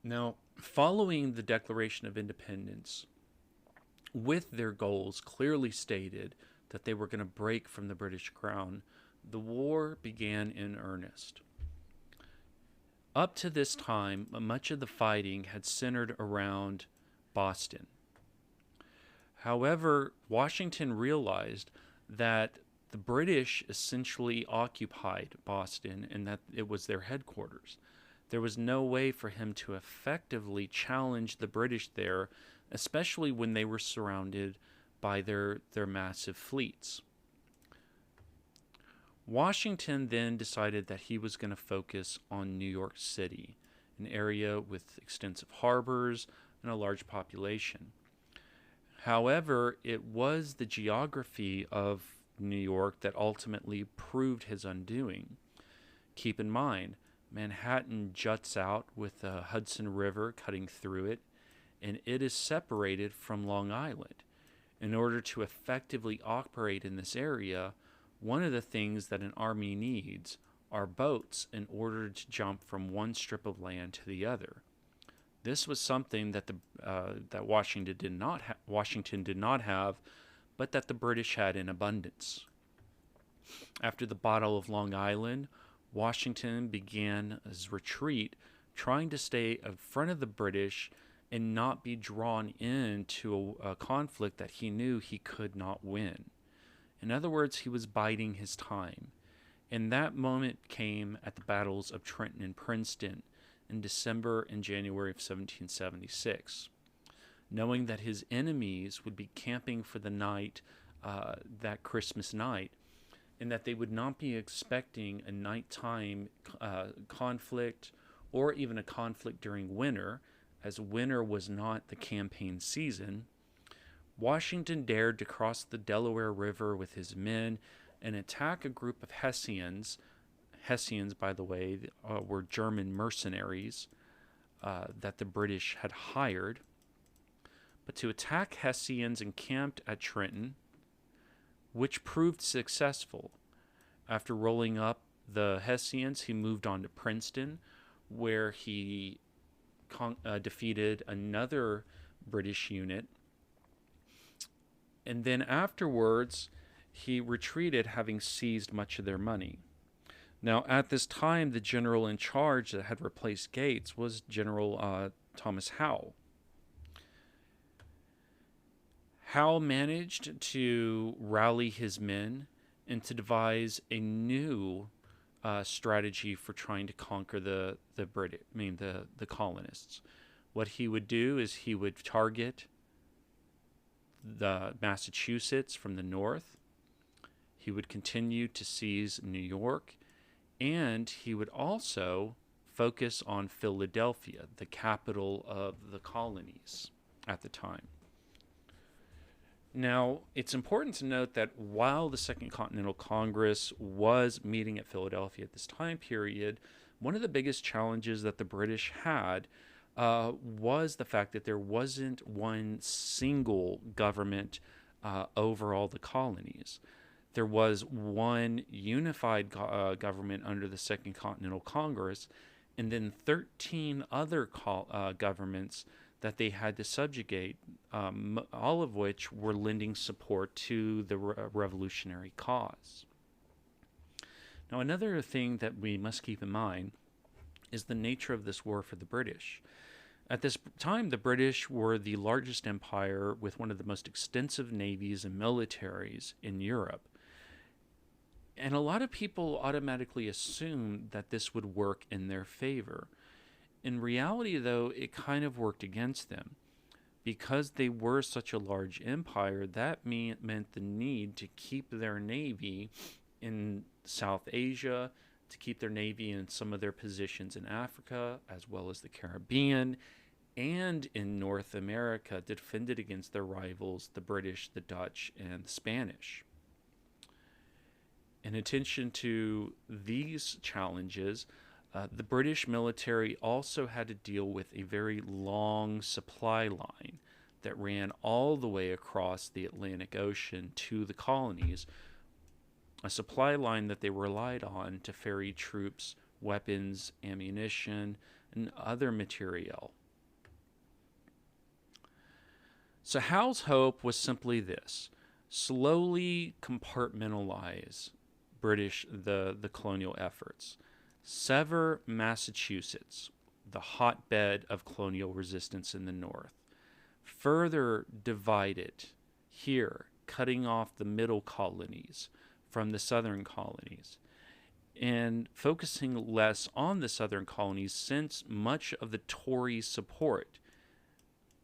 Now, following the Declaration of Independence, with their goals clearly stated that they were going to break from the British Crown, the war began in earnest. Up to this time, much of the fighting had centered around Boston. However, Washington realized that the British essentially occupied Boston and that it was their headquarters. There was no way for him to effectively challenge the British there, especially when they were surrounded by their massive fleets. Washington then decided that he was going to focus on New York City, an area with extensive harbors and a large population. However, it was the geography of New York that ultimately proved his undoing. Keep in mind, Manhattan juts out with the Hudson River cutting through it, and it is separated from Long Island. In order to effectively operate in this area, one of the things that an army needs are boats in order to jump from one strip of land to the other. This was something that that Washington did not have, but that the British had in abundance. After the Battle of Long Island, Washington began his retreat, trying to stay in front of the British and not be drawn into a conflict that he knew he could not win. In other words, he was biding his time. And that moment came at the battles of Trenton and Princeton in December and January of 1776. Knowing that his enemies would be camping for the night, that Christmas night, and that they would not be expecting a nighttime conflict or even a conflict during winter, as winter was not the campaign season, Washington dared to cross the Delaware River with his men and attack a group of Hessians. Hessians, by the way, were German mercenaries that the British had hired. But to attack Hessians encamped at Trenton, which proved successful. After rolling up the Hessians, he moved on to Princeton, where he defeated another British unit. And then afterwards, he retreated, having seized much of their money. Now, at this time, the general in charge that had replaced Gates was General Thomas Howe. Howe managed to rally his men and to devise a new strategy for trying to conquer the colonists. What he would do is he would target the Massachusetts from the north. He would continue to seize New York, and he would also focus on Philadelphia, the capital of the colonies at the time. Now, it's important to note that while the Second Continental Congress was meeting at Philadelphia at this time period, one of the biggest challenges that the British had was the fact that there wasn't one single government over all the colonies. There was one unified government under the Second Continental Congress, and then 13 other governments that they had to subjugate, all of which were lending support to the revolutionary cause. Now, another thing that we must keep in mind is the nature of this war for the British. At this time, the British were the largest empire with one of the most extensive navies and militaries in Europe. And a lot of people automatically assumed that this would work in their favor. In reality, though, it kind of worked against them. Because they were such a large empire, that meant the need to keep their navy in South Asia, to keep their navy in some of their positions in Africa, as well as the Caribbean, and in North America defended against their rivals, the British, the Dutch, and the Spanish. In addition to these challenges, the British military also had to deal with a very long supply line that ran all the way across the Atlantic Ocean to the colonies, a supply line that they relied on to ferry troops, weapons, ammunition, and other material. So Howe's hope was simply this: slowly compartmentalize the colonial efforts. Sever Massachusetts, the hotbed of colonial resistance in the North. Further divide it here, cutting off the middle colonies from the southern colonies, and focusing less on the southern colonies since much of the Tory support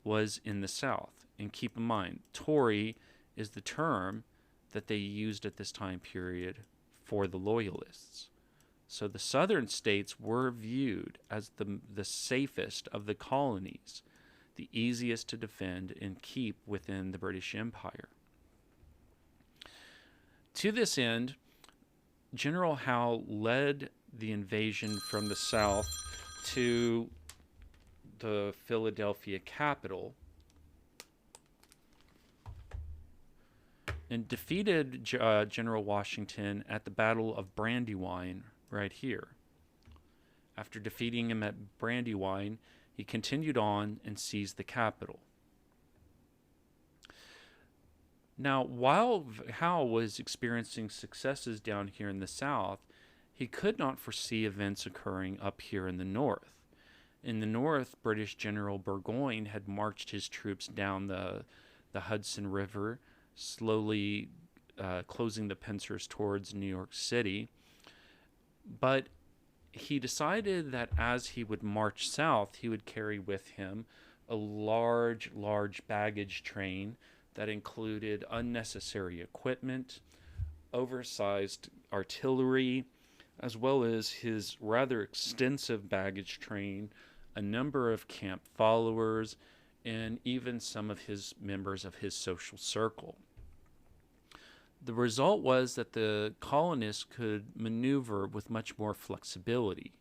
was in the South. And keep in mind, Tory is the term that they used at this time period for the Loyalists. So the southern states were viewed as the safest of the colonies, the easiest to defend and keep within the British Empire. To this end, General Howe led the invasion from the south to the Philadelphia capital and defeated General Washington at the Battle of Brandywine right here. After defeating him at Brandywine, he continued on and seized the capital. Now, while Howe was experiencing successes down here in the South, he could not foresee events occurring up here in the North. In the North, British General Burgoyne had marched his troops down the Hudson River, slowly closing the pincers towards New York City. But he decided that as he would march south, he would carry with him a large baggage train that included unnecessary equipment, oversized artillery, as well as his rather extensive baggage train, a number of camp followers, and even some of his members of his social circle. The result was that the colonists could maneuver with much more flexibility.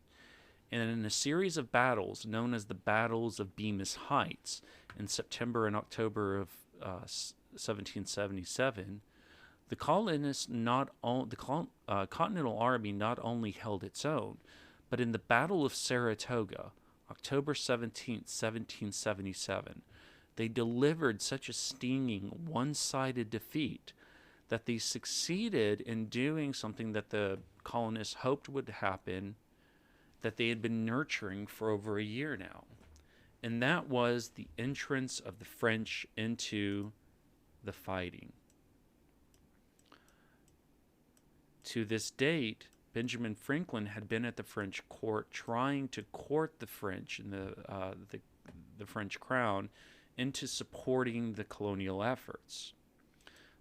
And in a series of battles known as the Battles of Bemis Heights in September and October of 1777, the Continental Army not only held its own, but in the Battle of Saratoga, October 17, 1777, they delivered such a stinging one-sided defeat that they succeeded in doing something that the colonists hoped would happen, that they had been nurturing for over a year now. And that was the entrance of the French into the fighting. To this date, Benjamin Franklin had been at the French court trying to court the French and the French crown into supporting the colonial efforts.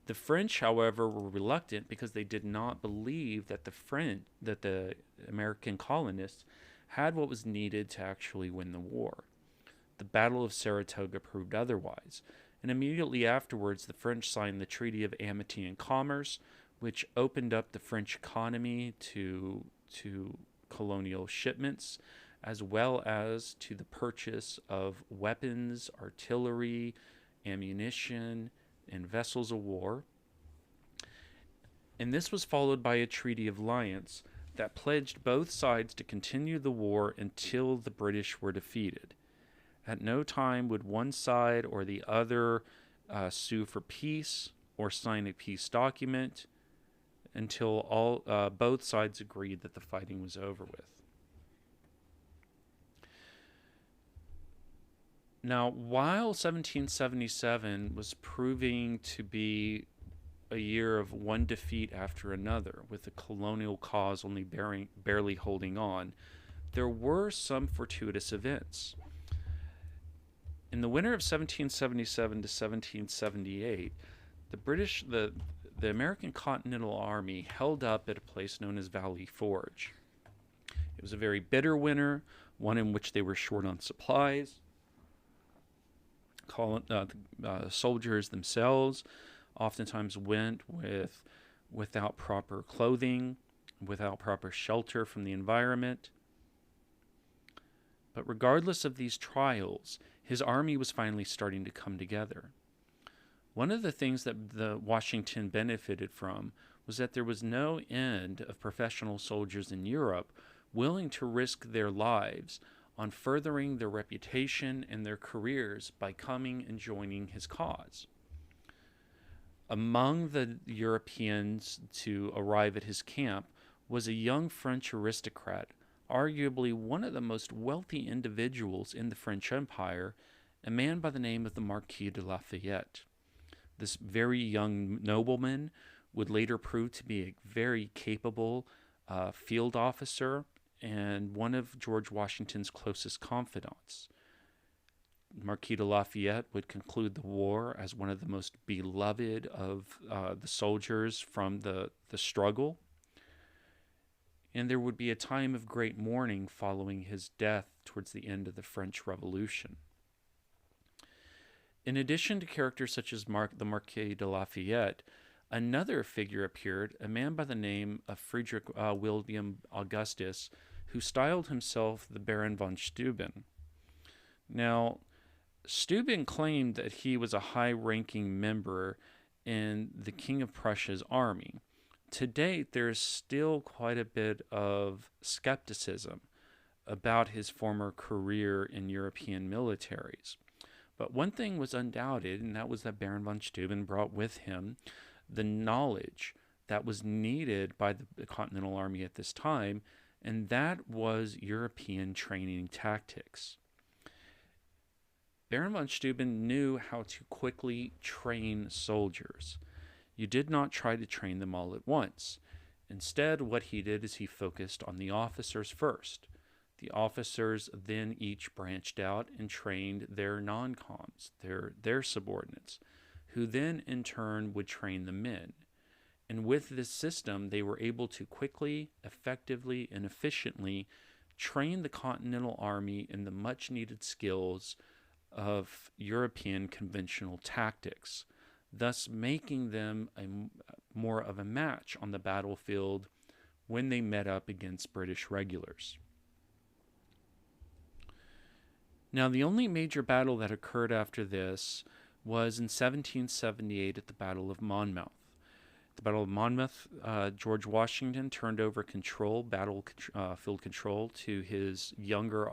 The French, however, were reluctant because they did not believe that the American colonists had what was needed to actually win the war. The Battle of Saratoga proved otherwise, and immediately afterwards the French signed the Treaty of Amity and Commerce, which opened up the French economy to colonial shipments, as well as to the purchase of weapons, artillery, ammunition, and vessels of war. And this was followed by a treaty of alliance that pledged both sides to continue the war until the British were defeated. At no time would one side or the other sue for peace or sign a peace document until both sides agreed that the fighting was over with. Now, while 1777 was proving to be a year of one defeat after another, with the colonial cause only barely holding on, there were some fortuitous events. In the winter of 1777 to 1778, the American Continental Army held up at a place known as Valley Forge. It was a very bitter winter, one in which they were short on supplies, soldiers themselves oftentimes went without proper clothing, without proper shelter from the environment. But regardless of these trials, his army was finally starting to come together. One of the things that the Washington benefited from was that there was no end of professional soldiers in Europe willing to risk their lives on furthering their reputation and their careers by coming and joining his cause. Among the Europeans to arrive at his camp was a young French aristocrat, arguably one of the most wealthy individuals in the French Empire, a man by the name of the Marquis de Lafayette. This very young nobleman would later prove to be a very capable field officer and one of George Washington's closest confidants. Marquis de Lafayette would conclude the war as one of the most beloved of the soldiers from the struggle. And there would be a time of great mourning following his death towards the end of the French Revolution. In addition to characters such as the Marquis de Lafayette, another figure appeared, a man by the name of Friedrich William Augustus, who styled himself the Baron von Steuben. Now, Steuben claimed that he was a high-ranking member in the King of Prussia's army. To date, there's still quite a bit of skepticism about his former career in European militaries. But one thing was undoubted, and that was that Baron von Steuben brought with him the knowledge that was needed by the Continental Army at this time, and that was European training tactics. Baron von Steuben knew how to quickly train soldiers. You did not try to train them all at once. Instead, what he did is he focused on the officers first. The officers then each branched out and trained their non-coms, their subordinates, who then in turn would train the men. And with this system, they were able to quickly, effectively, and efficiently train the Continental Army in the much-needed skills of European conventional tactics, thus making them more of a match on the battlefield when they met up against British regulars. Now, the only major battle that occurred after this was in 1778 at the Battle of Monmouth. The Battle of Monmouth, George Washington turned over battlefield control to his younger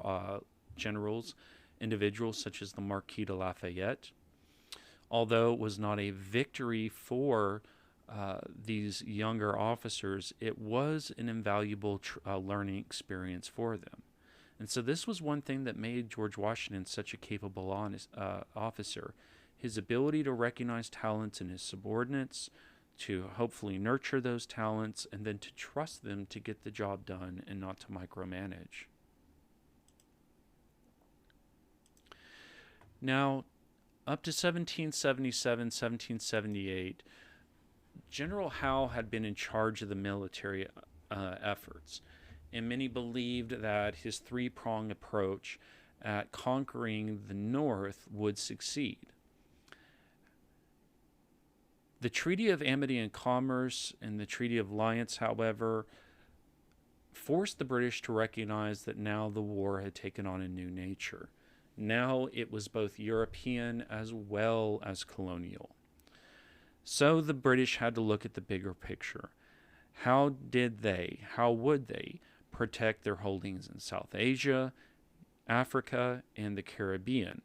generals, individuals such as the Marquis de Lafayette. Although it was not a victory for these younger officers, it was an invaluable learning experience for them. And so this was one thing that made George Washington such a capable officer. His ability to recognize talents in his subordinates, to hopefully nurture those talents, and then to trust them to get the job done and not to micromanage. Now, up to 1777, 1778, General Howe had been in charge of the military efforts, and many believed that his three-pronged approach at conquering the North would succeed. The Treaty of Amity and Commerce and the Treaty of Alliance, however, forced the British to recognize that now the war had taken on a new nature. Now it was both European as well as colonial. So the British had to look at the bigger picture. How would they protect their holdings in South Asia, Africa, and the Caribbean?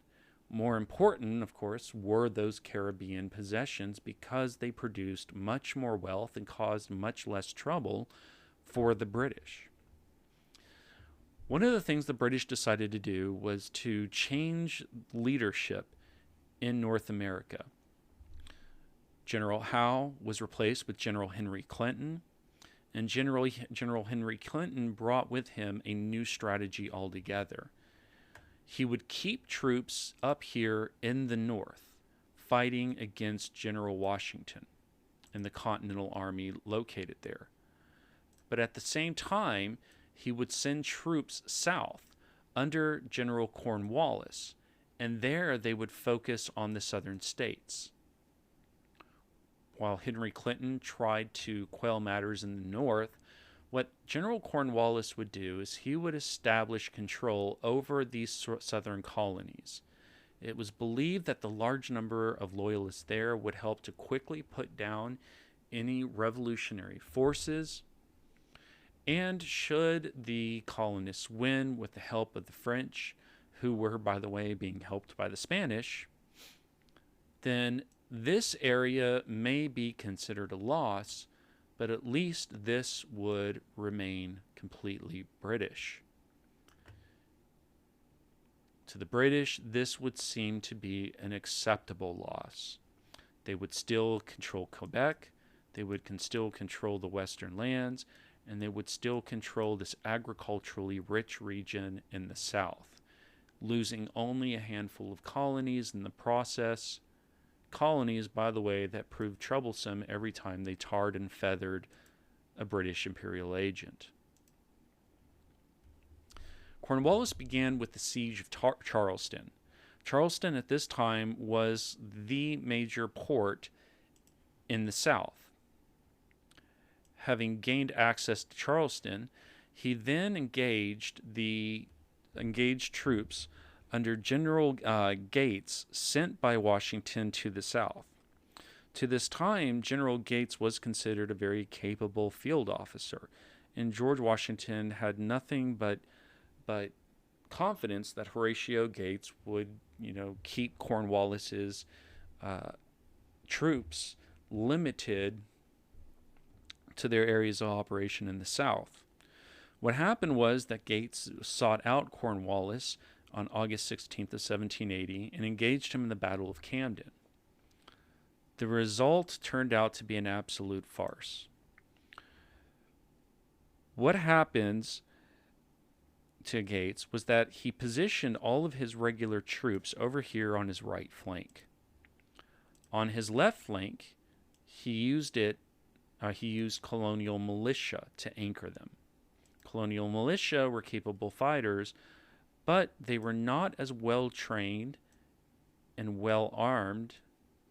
More important, of course, were those Caribbean possessions because they produced much more wealth and caused much less trouble for the British. One of the things the British decided to do was to change leadership in North America. General Howe was replaced with General Henry Clinton, and General Henry Clinton brought with him a new strategy altogether. He would keep troops up here in the North, fighting against General Washington and the Continental Army located there. But at the same time, he would send troops south under General Cornwallis and there they would focus on the southern states. While Henry Clinton tried to quell matters in the north, what General Cornwallis would do is he would establish control over these southern colonies. It was believed that the large number of loyalists there would help to quickly put down any revolutionary forces. And should the colonists win with the help of the French, who were, by the way, being helped by the Spanish, then this area may be considered a loss, but at least this would remain completely British. To the British, this would seem to be an acceptable loss. They would still control Quebec, they would still control the western lands, and they would still control this agriculturally rich region in the south, losing only a handful of colonies in the process. Colonies, by the way, that proved troublesome every time they tarred and feathered a British imperial agent. Cornwallis began with the siege of Charleston. Charleston at this time was the major port in the south. Having gained access to Charleston, he then engaged troops under General Gates, sent by Washington to the south. To this time, General Gates was considered a very capable field officer, and George Washington had nothing but confidence that Horatio Gates would, keep Cornwallis's troops limited to their areas of operation in the south. What happened was that Gates sought out Cornwallis on August 16th of 1780 and engaged him in the Battle of Camden. The result turned out to be an absolute farce. What happens to Gates was that he positioned all of his regular troops over here on his right flank. On his left flank, he used colonial militia to anchor them. Colonial militia were capable fighters, but they were not as well trained and well armed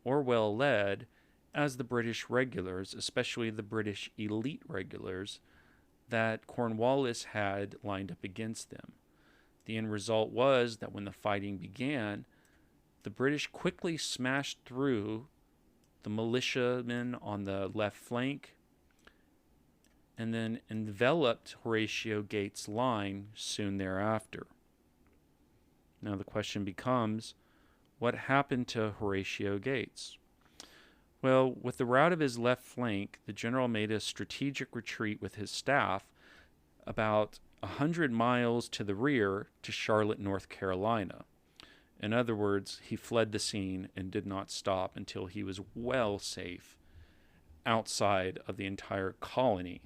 or well led as the British regulars, especially the British elite regulars that Cornwallis had lined up against them. The end result was that when the fighting began, the British quickly smashed through the militiamen on the left flank and then enveloped Horatio Gates' line soon thereafter. Now the question becomes, what happened to Horatio Gates? Well, with the rout of his left flank, the general made a strategic retreat with his staff about 100 miles to the rear to Charlotte, North Carolina. In other words, he fled the scene and did not stop until he was well safe outside of the entire colony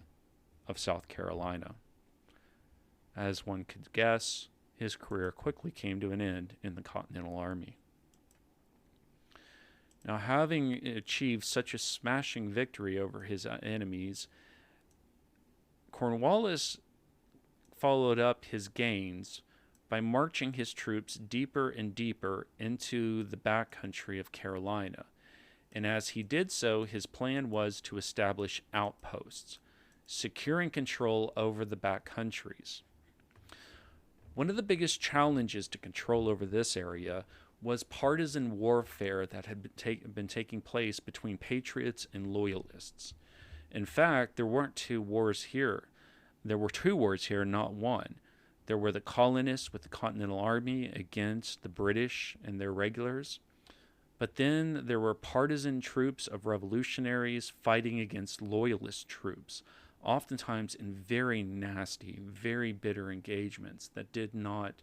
of South Carolina. As one could guess, his career quickly came to an end in the Continental Army. Now, having achieved such a smashing victory over his enemies, Cornwallis followed up his gains by marching his troops deeper and deeper into the backcountry of Carolina. And as he did so, his plan was to establish outposts, securing control over the backcountries. One of the biggest challenges to control over this area was partisan warfare that had been taking place between patriots and loyalists. In fact, there weren't two wars here. There were two wars here, not one. There were the colonists with the Continental Army against the British and their regulars. But then there were partisan troops of revolutionaries fighting against loyalist troops, oftentimes in very nasty, very bitter engagements that did not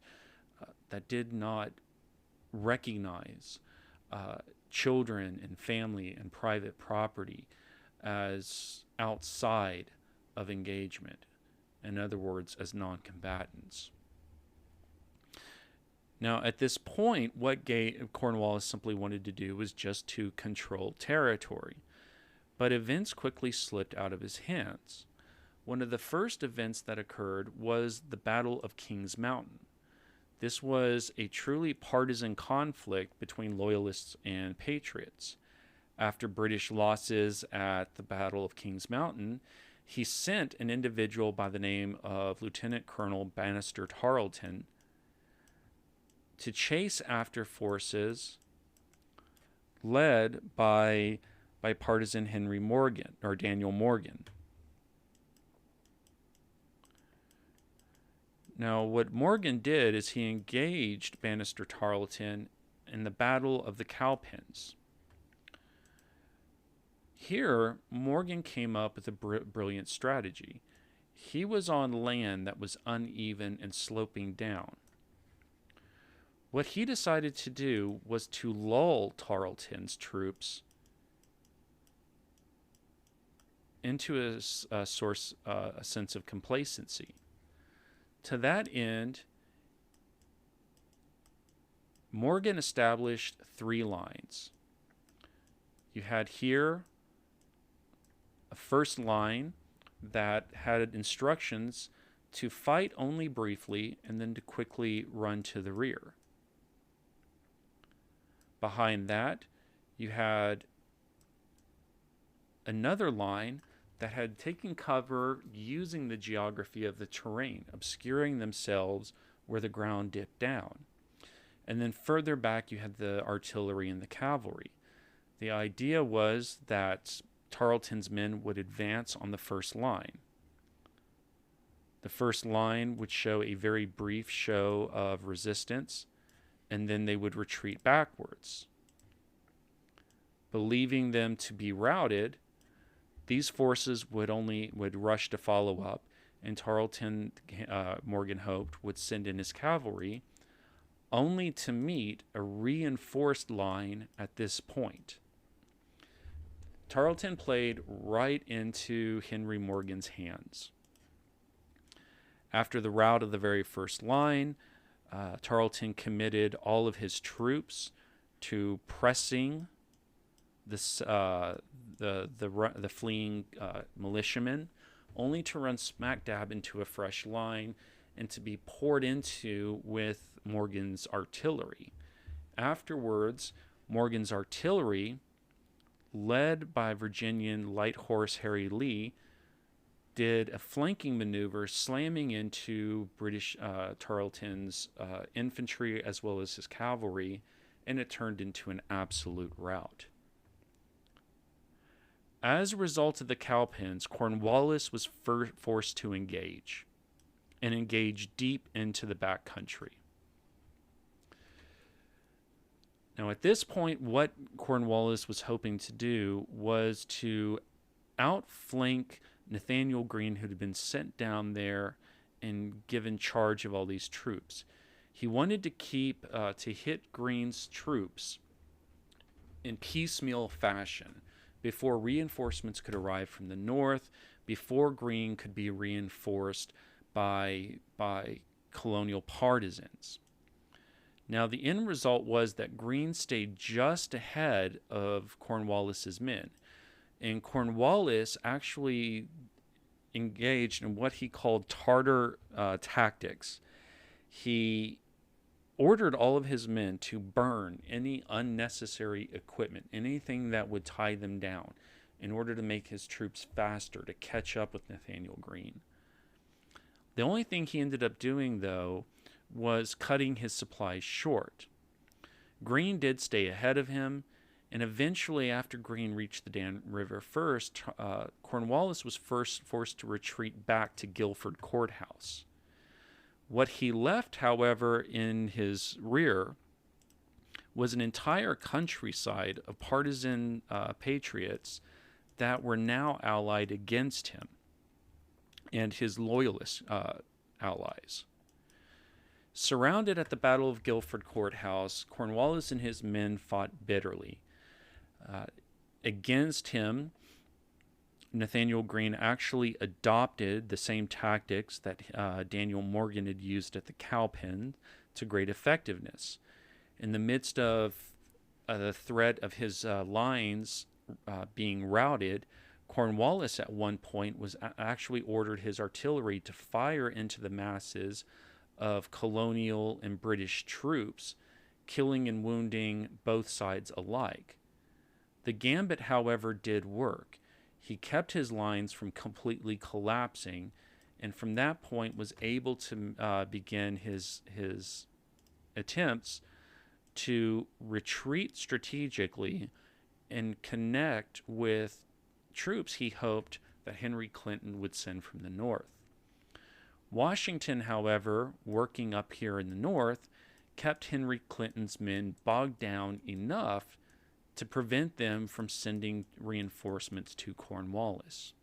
recognize children and family and private property as outside of engagement. In other words, as non-combatants. Now, at this point, what Cornwallis simply wanted to do was just to control territory. But events quickly slipped out of his hands. One of the first events that occurred was the Battle of Kings Mountain. This was a truly partisan conflict between loyalists and patriots. After British losses at the Battle of Kings Mountain, he sent an individual by the name of Lieutenant Colonel Bannister Tarleton to chase after forces led by partisan Henry Morgan, or Daniel Morgan. Now, what Morgan did is he engaged Bannister Tarleton in the Battle of the Cowpens. Here, Morgan came up with a brilliant strategy. He was on land that was uneven and sloping down. What he decided to do was to lull Tarleton's troops into a sense of complacency. To that end, Morgan established 3 lines. You had here a first line that had instructions to fight only briefly and then to quickly run to the rear. Behind that, you had another line that had taken cover using the geography of the terrain, obscuring themselves where the ground dipped down. And then further back, you had the artillery and the cavalry. The idea was that Tarleton's men would advance on the first line. The first line would show a very brief show of resistance, and then they would retreat backwards. Believing them to be routed, these forces would rush to follow up, and Tarleton, Morgan hoped, would send in his cavalry, only to meet a reinforced line at this point. Tarleton played right into Henry Morgan's hands. After the rout of the very first line, Tarleton committed all of his troops to pressing the fleeing militiamen, only to run smack dab into a fresh line and to be poured into with Morgan's artillery. Afterwards, Morgan's artillery, led by Virginian Light Horse Harry Lee, did a flanking maneuver, slamming into British Tarleton's infantry as well as his cavalry, and it turned into an absolute rout. As a result of the Cowpens, Cornwallis was forced to engage, and engage deep into the back country. Now, at this point, what Cornwallis was hoping to do was to outflank Nathaniel Greene, who had been sent down there and given charge of all these troops. He wanted to hit Greene's troops in piecemeal fashion before reinforcements could arrive from the north, before Greene could be reinforced by colonial partisans. Now, the end result was that Greene stayed just ahead of Cornwallis's men, and Cornwallis actually engaged in what he called Tartar tactics. He ordered all of his men to burn any unnecessary equipment, anything that would tie them down, in order to make his troops faster, to catch up with Nathaniel Greene. The only thing he ended up doing, though, was cutting his supplies short. Greene did stay ahead of him, and eventually, after Greene reached the Dan River first, Cornwallis was forced to retreat back to Guilford Courthouse. What he left, however, in his rear was an entire countryside of partisan patriots that were now allied against him and his loyalist allies. Surrounded at the Battle of Guilford Courthouse, Cornwallis and his men fought bitterly. Against him, Nathaniel Greene actually adopted the same tactics that Daniel Morgan had used at the Cowpen to great effectiveness. In the midst of the threat of his lines being routed, Cornwallis at one point was actually ordered his artillery to fire into the masses of colonial and British troops, killing and wounding both sides alike. The gambit, however, did work. He kept his lines from completely collapsing, and from that point was able to begin his attempts to retreat strategically and connect with troops he hoped that Henry Clinton would send from the north. Washington, however, working up here in the north, kept Henry Clinton's men bogged down enough to prevent them from sending reinforcements to Cornwallis.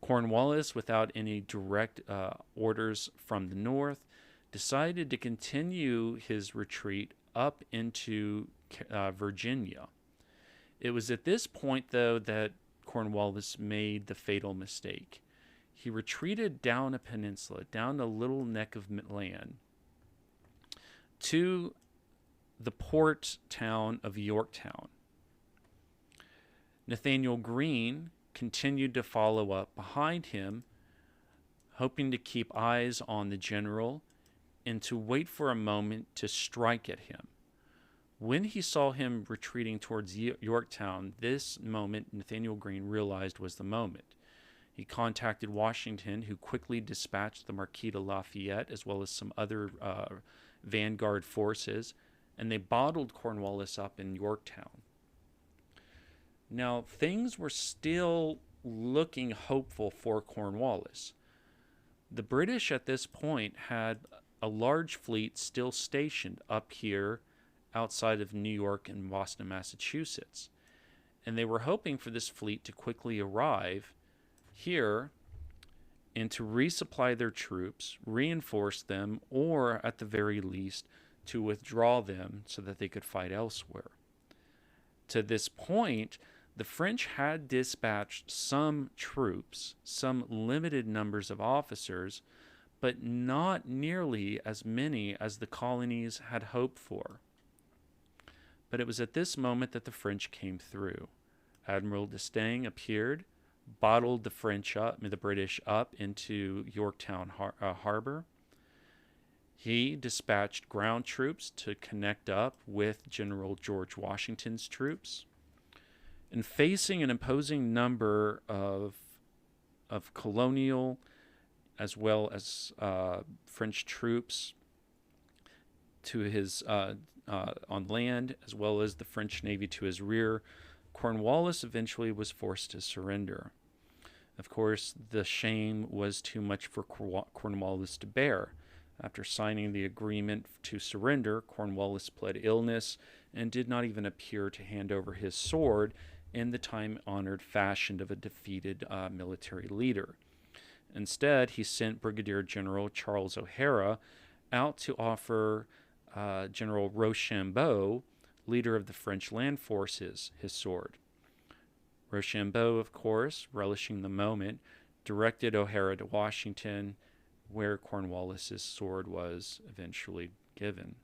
Cornwallis, without any direct orders from the north, decided to continue his retreat up into Virginia. It was at this point, though, that Cornwallis made the fatal mistake. He retreated down a peninsula, down a little neck of land, to the port town of Yorktown. Nathanael Greene continued to follow up behind him, hoping to keep eyes on the general and to wait for a moment to strike at him. When he saw him retreating towards Yorktown, this moment Nathanael Greene realized was the moment. He contacted Washington, who quickly dispatched the Marquis de Lafayette as well as some other vanguard forces, and they bottled Cornwallis up in Yorktown. Now, things were still looking hopeful for Cornwallis. The British at this point had a large fleet still stationed up here outside of New York and Boston, Massachusetts, and they were hoping for this fleet to quickly arrive here and to resupply their troops, reinforce them, or at the very least to withdraw them so that they could fight elsewhere. To this point, the French had dispatched some troops, some limited numbers of officers, but not nearly as many as the colonies had hoped for. But it was at this moment that the French came through. Admiral d'Estaing appeared, bottled the British up into Yorktown harbor. He dispatched ground troops to connect up with General George Washington's troops. And facing an imposing number of colonial as well as French troops to his on land, as well as the French Navy to his rear, Cornwallis eventually was forced to surrender. Of course, the shame was too much for Cornwallis to bear. After signing the agreement to surrender, Cornwallis pled illness and did not even appear to hand over his sword in the time-honored fashion of a defeated military leader. Instead, he sent Brigadier General Charles O'Hara out to offer General Rochambeau, leader of the French land forces, his sword. Rochambeau, of course, relishing the moment, directed O'Hara to Washington, where Cornwallis's sword was eventually given.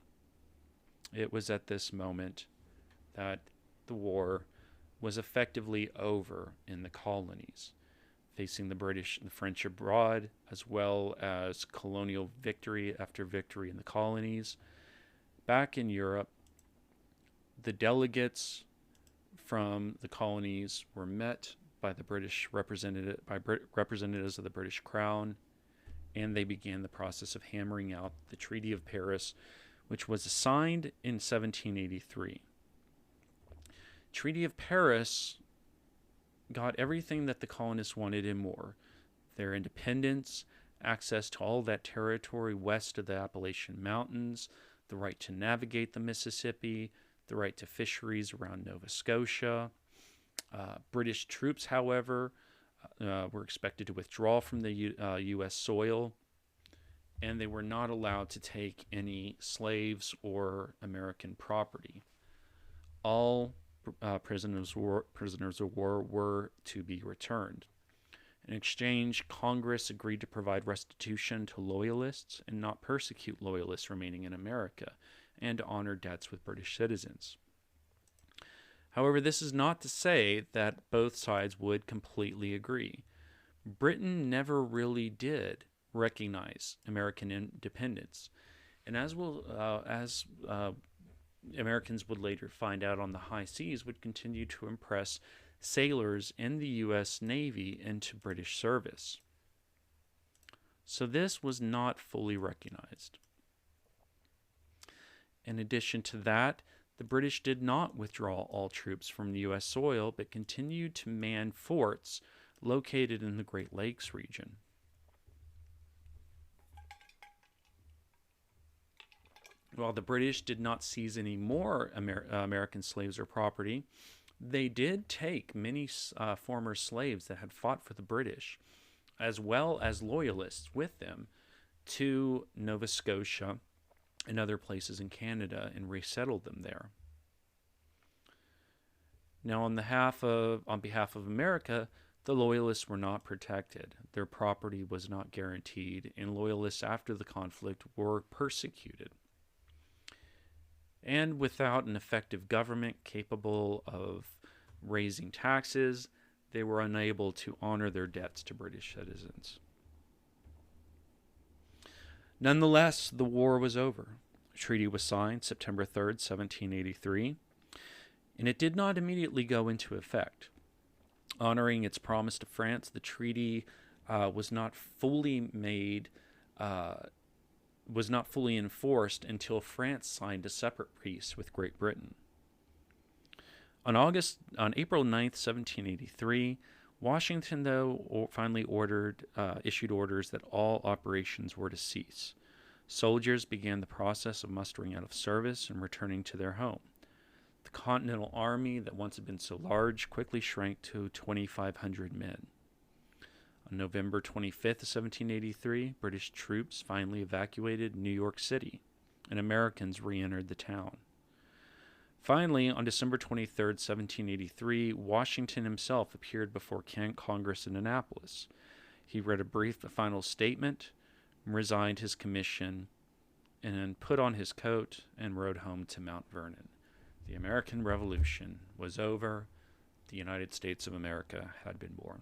It was at this moment that the war was effectively over in the colonies, facing the British and the French abroad, as well as colonial victory after victory in the colonies. Back in Europe, the delegates from the colonies were met by the British representatives of the British Crown, and they began the process of hammering out the Treaty of Paris, which was signed in 1783. Treaty of Paris got everything that the colonists wanted and more: their independence, access to all that territory west of the Appalachian Mountains, the right to navigate the Mississippi, the right to fisheries around Nova Scotia. British troops, however, were expected to withdraw from the U.S. soil, and they were not allowed to take any slaves or American property. All prisoners of war were to be returned. In exchange, Congress agreed to provide restitution to loyalists and not persecute loyalists remaining in America, and to honor debts with British citizens. However, this is not to say that both sides would completely agree. Britain never really did recognize American independence. And as Americans would later find out on the high seas, would continue to impress sailors in the U.S. Navy into British service. So this was not fully recognized. In addition to that, the British did not withdraw all troops from the U.S. soil, but continued to man forts located in the Great Lakes region. While the British did not seize any more American slaves or property, they did take many former slaves that had fought for the British, as well as loyalists with them, to Nova Scotia and other places in Canada, and resettled them there. Now, on behalf of America, the Loyalists were not protected. Their property was not guaranteed, and Loyalists after the conflict were persecuted. And without an effective government capable of raising taxes, they were unable to honor their debts to British citizens. Nonetheless, the war was over. A treaty was signed September 3rd, 1783, and it did not immediately go into effect. Honoring its promise to France, the treaty was not fully enforced until France signed a separate peace with Great Britain. On April 9th, 1783, Washington, though, finally issued orders that all operations were to cease. Soldiers began the process of mustering out of service and returning to their home. The Continental Army, that once had been so large, quickly shrank to 2,500 men. On November 25th, 1783, British troops finally evacuated New York City, and Americans re-entered the town. Finally, on December 23rd, 1783, Washington himself appeared before Congress in Annapolis. He read a brief but final statement, resigned his commission, and then put on his coat and rode home to Mount Vernon. The American Revolution was over. The United States of America had been born.